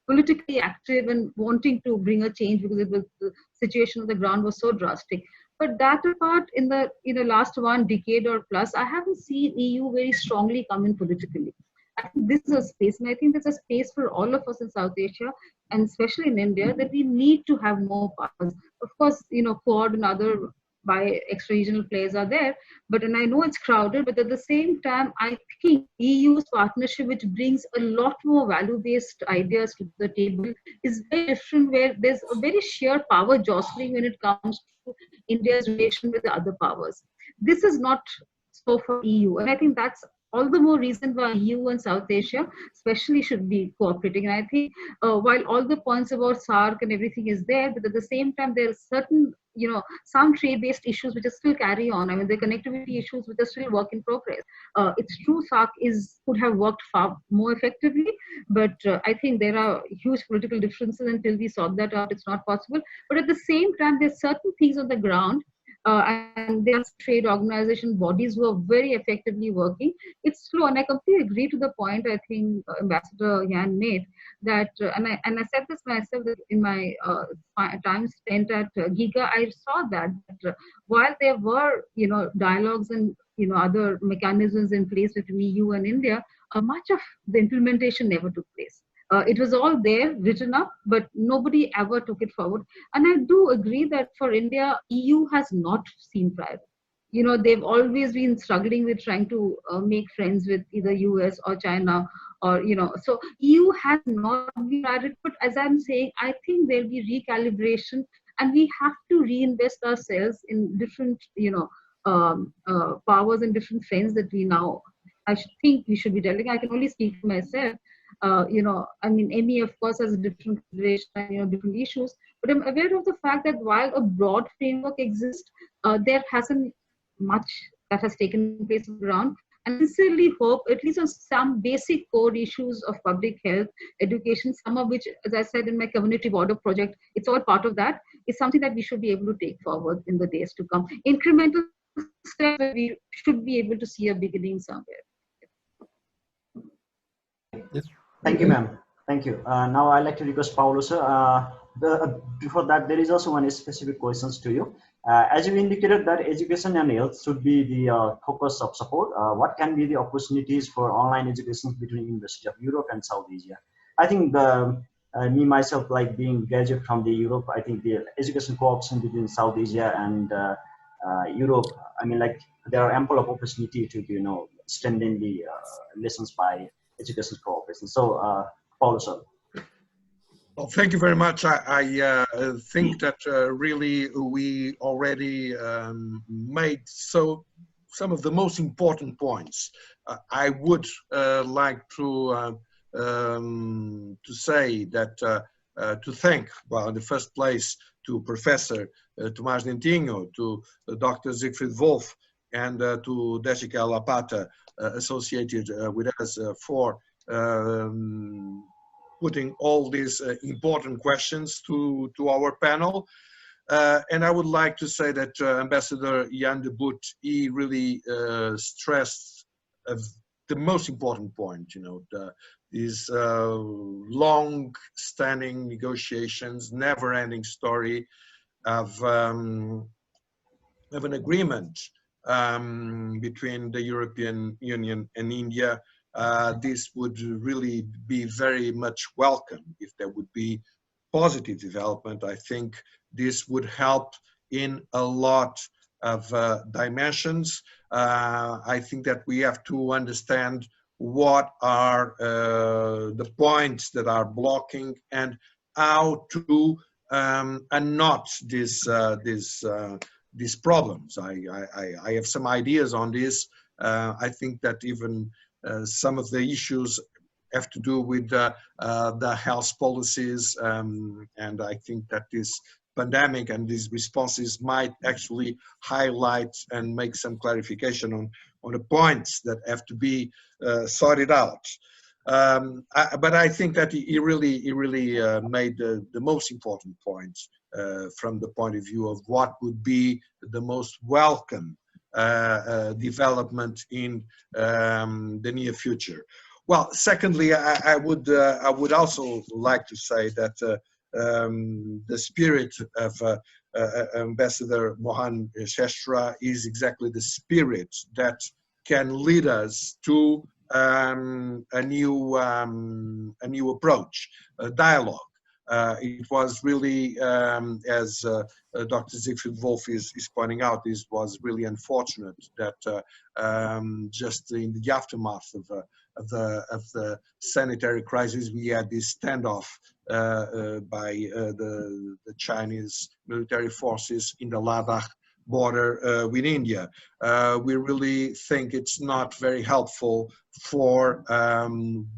politically active and wanting to bring a change, because the situation on the ground was so drastic. But that apart, in the last one decade or plus, I haven't seen EU very strongly come in politically. I think this is a space, and I think there's a space for all of us in South Asia, and especially in India, that we need to have more powers. Of course, Quad and other by extra-regional players are there, and I know it's crowded, but at the same time, I think EU's partnership, which brings a lot more value-based ideas to the table, is very different, where there's a very sheer power jostling when it comes to India's relation with the other powers. This is not so for EU, and I think that's all the more reason why EU and South Asia especially should be cooperating. And I think while all the points about SAARC and everything is there, but at the same time, there are certain, some trade-based issues which are still carry on. The connectivity issues which are still work in progress. It's true SAARC could have worked far more effectively, but I think there are huge political differences. Until we sort that out, it's not possible. But at the same time, there's certain things on the ground, and there are trade organization bodies who are very effectively working. It's slow, and I completely agree to the point I think Ambassador Yan made, that and I said this myself, that in my time spent at Giga, I saw that while there were dialogues and other mechanisms in place between EU and India, much of the implementation never took place. It was all there, written up, but nobody ever took it forward. And I do agree that for India, EU has not seen priority. They've always been struggling with trying to make friends with either US or China, or, so EU has not been priority. But as I'm saying, I think there'll be recalibration, and we have to reinvest ourselves in different, powers and different friends that we now, think we should be developing. I can only speak for myself. EMI, of course, has a different situation and different issues, but I'm aware of the fact that while a broad framework exists, there hasn't much that has taken place on the ground. And sincerely hope, at least on some basic core issues of public health, education, some of which, as I said in my community border project, it's all part of that, is something that we should be able to take forward in the days to come. Incremental steps where we should be able to see a beginning somewhere. Yes. Thank you, ma'am. Thank you. Now I'd like to request Paulo, sir. Before that, there is also one specific questions to you. As you indicated that education and health should be the focus of support, what can be the opportunities for online education between University of Europe and South Asia? I think me myself, like being graduate from the Europe, I think the education cooperation between South Asia and Europe, I mean, like there are ample of opportunity to strengthen the lessons by education cooperation. So, Paulo, sir. Well, thank you very much. I think that really we already made some of the most important points. I would like to say that to thank, well, in the first place, to Professor Tomás Dentinho, to Dr. Siegfried Wolf, and to Jessica Lapata, associated with us for putting all these important questions to our panel. And I would like to say that Ambassador Jan Deboutte, he really stressed the most important point, these long-standing negotiations, never-ending story of an agreement between the European Union and India. This would really be very much welcome if there would be positive development. I think this would help in a lot of dimensions. I think that we have to understand what are the points that are blocking and how to unknot these problems. I have some ideas on this. I think that even some of the issues have to do with the health policies, and I think that this pandemic and these responses might actually highlight and make some clarification on the points that have to be sorted out. But I think that he really made the most important points from the point of view of what would be the most welcome development in the near future. Well, secondly, I would also like to say that the spirit of Ambassador Mohan Shrestha is exactly the spirit that can lead us to a new approach, a dialogue. It was really, as Dr. Siegfried Wolf is pointing out, this was really unfortunate that just in the aftermath of the sanitary crisis, we had this standoff by the Chinese military forces in the Ladakh border with India. We really think it's not very helpful for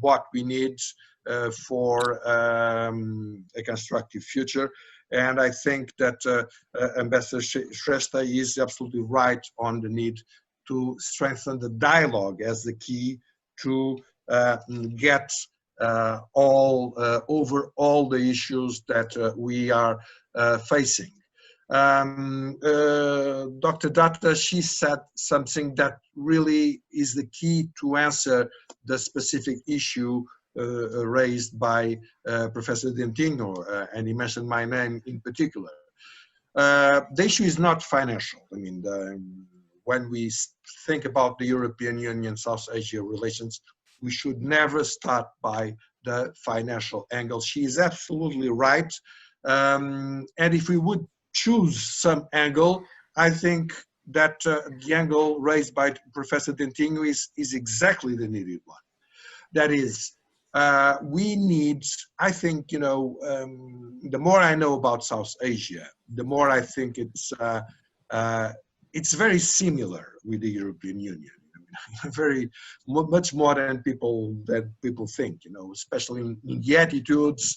what we need for a constructive future. And I think that Ambassador Shrestha is absolutely right on the need to strengthen the dialogue as the key to get over all the issues that we are facing. Dr. Datta, she said something that really is the key to answer the specific issue raised by Professor Dentinho, and he mentioned my name in particular. The issue is not financial. I mean, when we think about the European Union-South Asia relations, we should never start by the financial angle. She is absolutely right. And if we would choose some angle, I think that the angle raised by Professor Dentinho is exactly the needed one. That is, we need, I think, the more I know about South Asia, the more I think it's very similar with the European Union. Much more than people think, especially in the attitudes.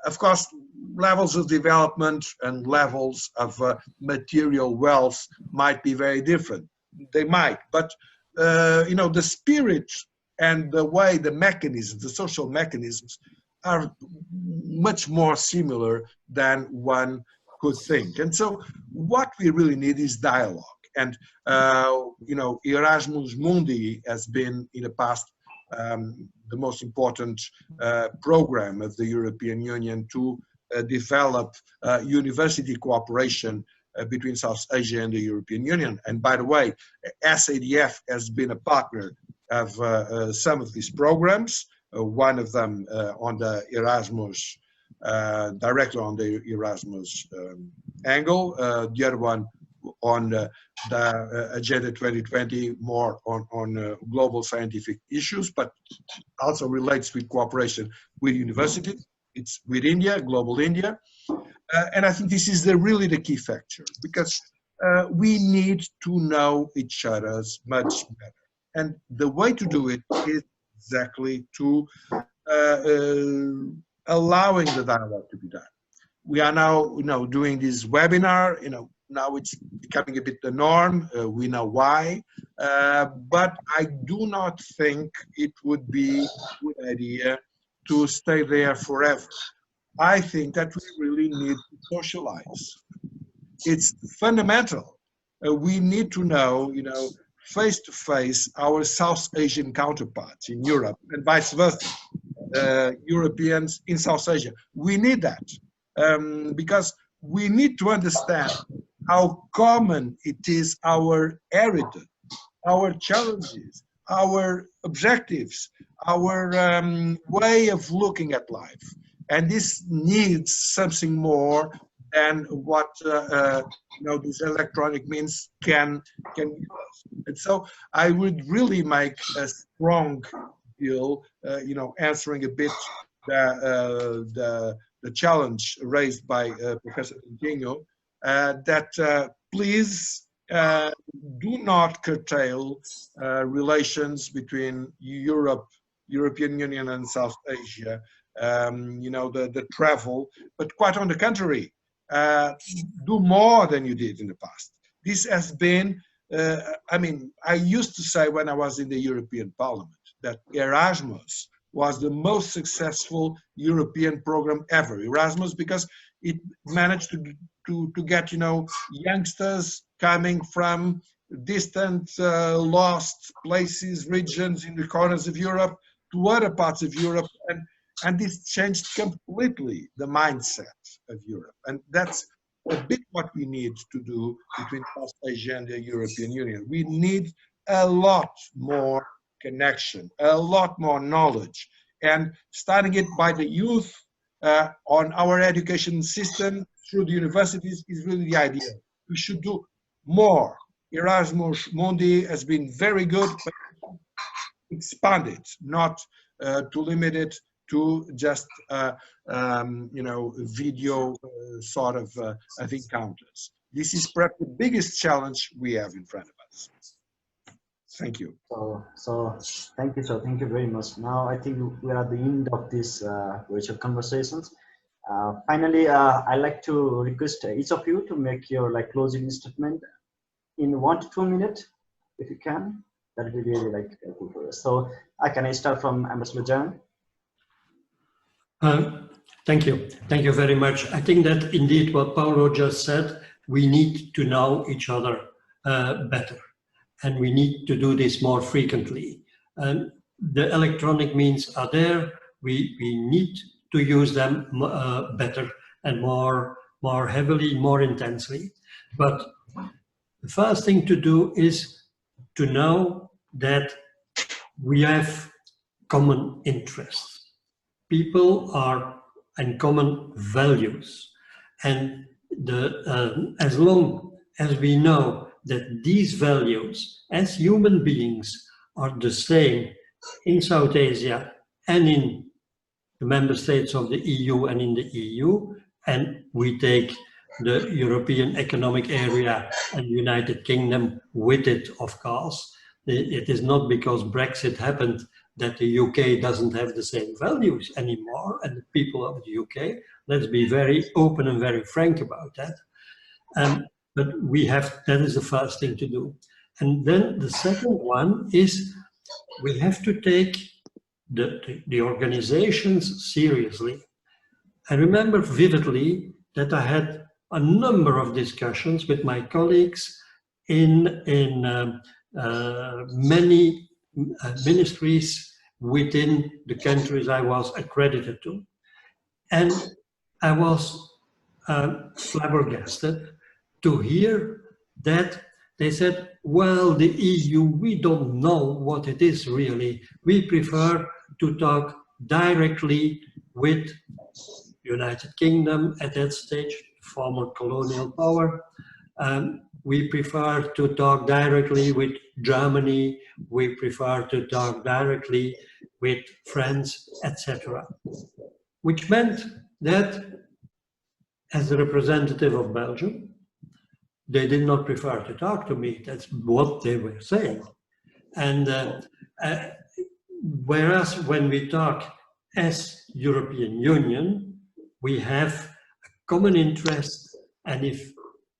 Of course, levels of development and levels of material wealth might be very different, they might, but you know, the spirit and the way the mechanisms, the social mechanisms, are much more similar than one could think. And so what we really need is dialogue. And you know, Erasmus Mundi has been in the past the most important program of the European Union to develop university cooperation between South Asia and the European Union. And by the way, SADF has been a partner of some of these programs, one of them on the Erasmus, directly on the Erasmus angle, the other one on the Agenda 2020, more on global scientific issues, but also relates with cooperation with universities. It's with India, global India. And I think this is really the key factor, because we need to know each other much better. And the way to do it is exactly to allowing the dialogue to be done. We are now, you know, doing this webinar, you know, now it's becoming a bit the norm. We know why, but I do not think it would be a good idea to stay there forever. I think that we really need to socialize. It's fundamental. We need to know, you know, face to face our South Asian counterparts in Europe and vice versa, Europeans in South Asia. We need that because we need to understand how common it is, our heritage, our challenges, our objectives, our way of looking at life. And this needs something more than what you know, these electronic means can give us. And so I would really make a strong appeal, you know, answering a bit the challenge raised by Professor Coutinho, that please do not curtail relations between European Union and South Asia, you know, the travel, but quite on the contrary, do more than you did in the past. This has been, I mean, I used to say when I was in the European Parliament that Erasmus was the most successful European program ever. Erasmus, because it managed to get, you know, youngsters coming from distant, lost places, regions in the corners of Europe to other parts of Europe, and this changed completely the mindset of Europe. And that's a bit what we need to do between South Asia and the European Union. We need a lot more connection, a lot more knowledge, and starting it by the youth on our education system through the universities is really the idea. We should do more. Erasmus Mundi has been very good, but expand it, not to limit it to just you know, video sort of encounters. This is perhaps the biggest challenge we have in front of us. Thank you. So thank you, sir. Thank you very much. Now I think we are at the end of this virtual conversations. Finally, I'd like to request each of you to make your closing statement in 1 to 2 minutes, if you can. That would be really helpful for us. So can I start from Ambassador Jan? Thank you. Thank you very much. I think that indeed what Paulo just said, we need to know each other better, and we need to do this more frequently. The electronic means are there. We need to use them better and more heavily, more intensely. But the first thing to do is to know that we have common interests. People are in common values, and as long as we know that these values as human beings are the same in South Asia and in the member states of the EU and in the EU, and we take the European Economic Area and United Kingdom with it, of course. It is not because Brexit happened that the UK doesn't have the same values anymore, and the people of the UK. Let's be very open and very frank about that. But we have, that is the first thing to do. And then the second one is we have to take the organizations seriously. I remember vividly that I had a number of discussions with my colleagues in many ministries within the countries I was accredited to. And I was flabbergasted to hear that they said, well, the EU, we don't know what it is really. We prefer to talk directly with United Kingdom at that stage, former colonial power. We prefer to talk directly with Germany. We prefer to talk directly with France, etc. Which meant that as a representative of Belgium, they did not prefer to talk to me. That's what they were saying. And whereas when we talk as European Union, we have a common interest, and if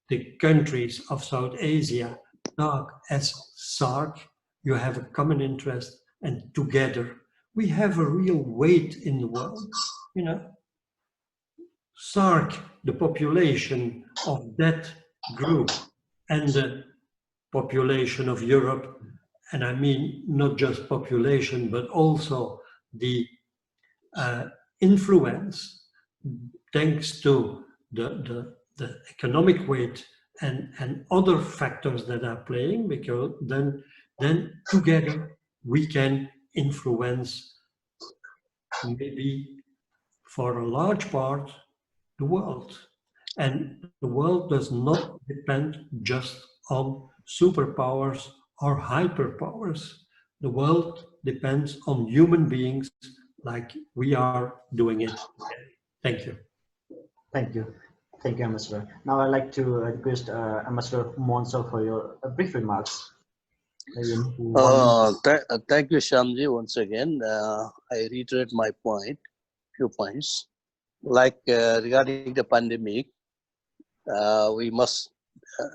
the countries of South Asia talk as SAARC, you have a common interest, and together we have a real weight in the world. You know, SAARC, the population of that group, and the population of Europe, and I mean not just population, but also the influence, thanks to the economic weight and other factors that are playing, because then together we can influence maybe for a large part the world. And the world does not depend just on superpowers or hyperpowers. The world depends on human beings like we are doing it today. Thank you. Thank you. Thank you, Ambassador. Now I'd like to request Ambassador Mohan for your brief remarks. Thank you, Shyamji, once again. I reiterate my point, few points. Like regarding the pandemic, we must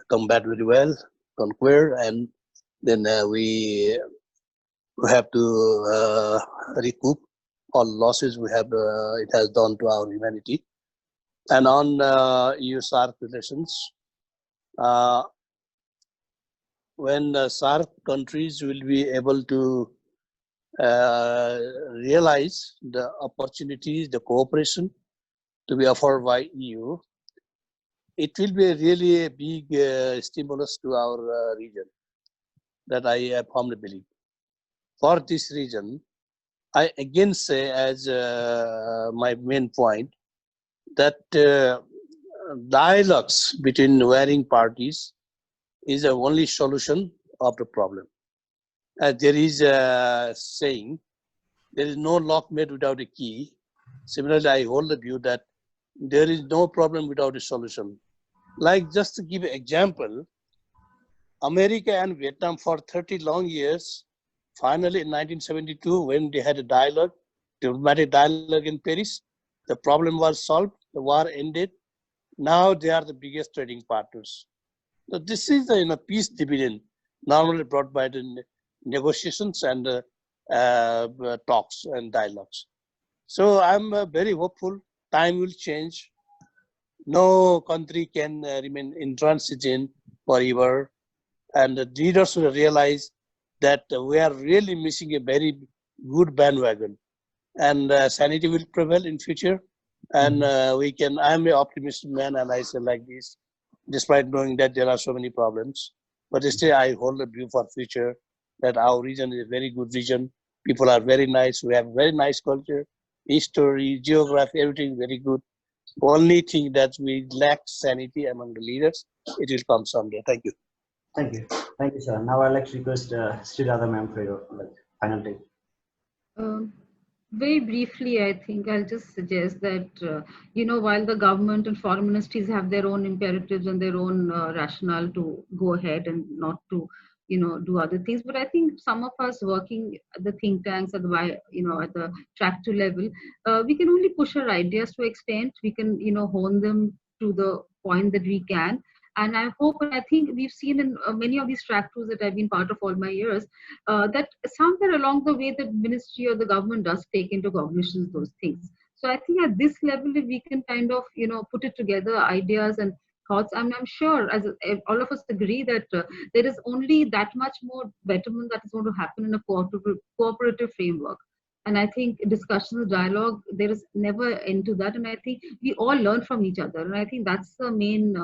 combat very well, conquer, and then we have to recoup all losses we have. It has done to our humanity. And on EU-SAARC relations, when SAARC countries will be able to realize the opportunities, the cooperation to be offered by EU, it will be really a big stimulus to our region, that I firmly believe. For this region, I again say as my main point that dialogues between varying parties is the only solution of the problem. There is a saying, there is no lock made without a key. Similarly, I hold the view that there is no problem without a solution. Like, just to give an example, America and Vietnam for 30 long years, finally in 1972, when they had a dialogue, diplomatic dialogue in Paris, the problem was solved, the war ended. Now they are the biggest trading partners. So this is the peace dividend normally brought by the negotiations and talks and dialogues. So I'm very hopeful. Time will change. No country can remain intransigent forever, and the leaders will realize that we are really missing a very good bandwagon, and sanity will prevail in future. And we can. I'm an optimistic man, and I say like this, despite knowing that there are so many problems. But still, I hold a view for future that our region is a very good region. People are very nice. We have very nice culture, history, geography, everything very good. Only thing that we lack sanity among the leaders. It will come someday. Thank you. Thank you. Thank you, sir. Now I'd like to request Sreeradha ma'am for your final take. Very briefly, I think I'll just suggest that, while the government and foreign ministries have their own imperatives and their own rationale to go ahead and not to, do other things, but I think some of us working at the think tanks at the, at the track 2 level, we can only push our ideas to extent. We can, hone them to the point that we can. And I hope, and I think we've seen in many of these track tours that I've been part of all my years, that somewhere along the way, the ministry or the government does take into cognition those things. So I think at this level, if we can kind of, put it together, ideas and thoughts, I'm sure, as all of us agree, that there is only that much more betterment that is going to happen in a cooperative framework. And I think discussions, dialogue, there is never end to that. And I think we all learn from each other. And I think that's the main,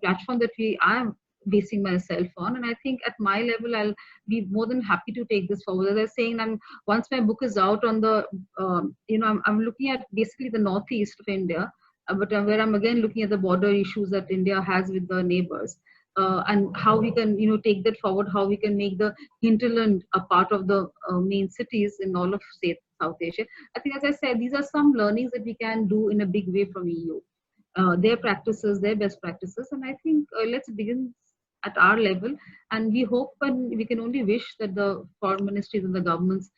platform that I'm basing myself on. And I think at my level, I'll be more than happy to take this forward. As I was saying, once my book is out on the, I'm looking at basically the northeast of India, but where I'm again looking at the border issues that India has with the neighbors. And how we can, take that forward, how we can make the hinterland a part of the main cities in all of, say, South Asia. I think, as I said, these are some learnings that we can do in a big way from EU. Their practices, their best practices. And I think let's begin at our level. And we hope, and we can only wish, that the foreign ministries and the governments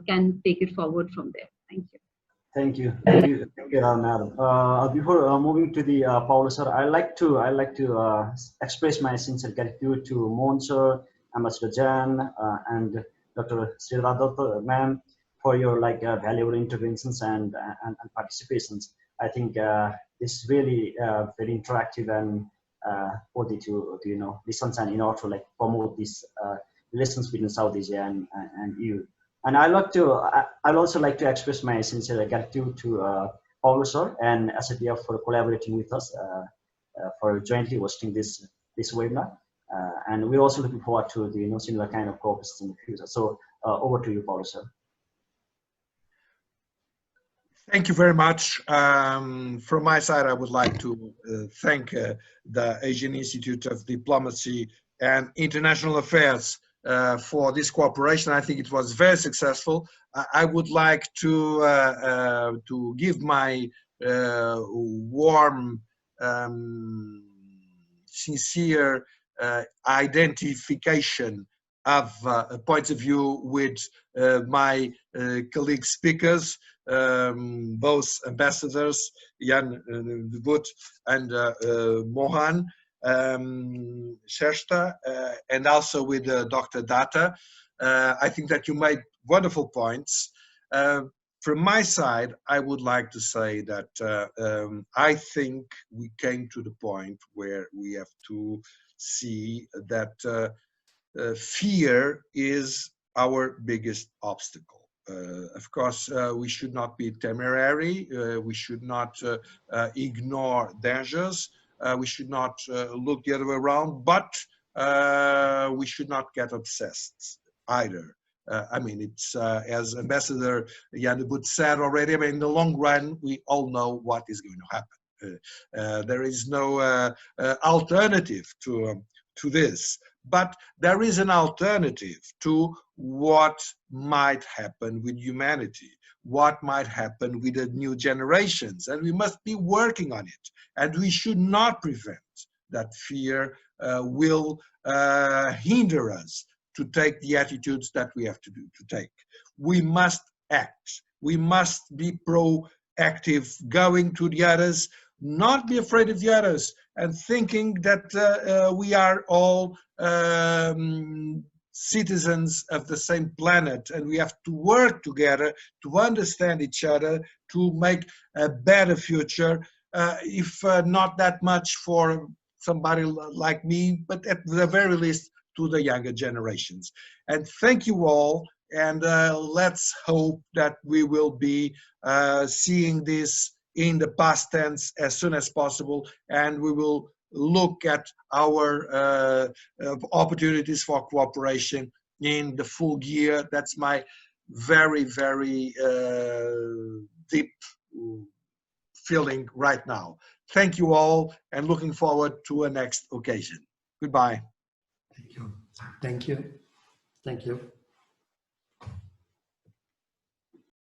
can take it forward from there. Thank you. Thank you, madam. Before moving to the Paulo sir, I like to express my sincere gratitude to Mohan sir, Ambassador Jan, and Dr. Sreeradha ma'am for your valuable interventions and participations. I think this is really very interactive and worthy to listen and in order to promote these relations between South Asia and EU. And I'd also like to express my sincere gratitude to Paulo sir and AIDIA for collaborating with us for jointly hosting this webinar. And we're also looking forward to the similar kind of cooperation in the future. So over to you, Paulo sir. Thank you very much. From my side, I would like to thank the Asian Institute of Diplomacy and International Affairs for this cooperation. I think it was very successful. I would like to give my warm, sincere identification of points of view with my colleague speakers, both ambassadors, Jan Deboutte and Mohan, Shrestha, and also with Dr. Datta. I think that you made wonderful points. From my side, I would like to say that I think we came to the point where we have to see that fear is our biggest obstacle. Of course, we should not be temerary. We should not ignore dangers. We should not look the other way around, but we should not get obsessed either. I mean, it's as Ambassador Jan Deboutte said already, I mean, in the long run, we all know what is going to happen. There is no alternative to this. But there is an alternative to what might happen with humanity, what might happen with the new generations, and we must be working on it. And we should not prevent that fear will hinder us to take the attitudes that we have to take. We must act. We must be proactive, going to the others, not be afraid of the others, and thinking that we are all citizens of the same planet, and we have to work together to understand each other, to make a better future, if not that much for somebody like me, but at the very least to the younger generations. And thank you all, and let's hope that we will be seeing this in the past tense as soon as possible, and we will look at our opportunities for cooperation in the full year. That's my very, very deep feeling right now. Thank you all, and looking forward to a next occasion. Goodbye. Thank you. Thank you. Thank you.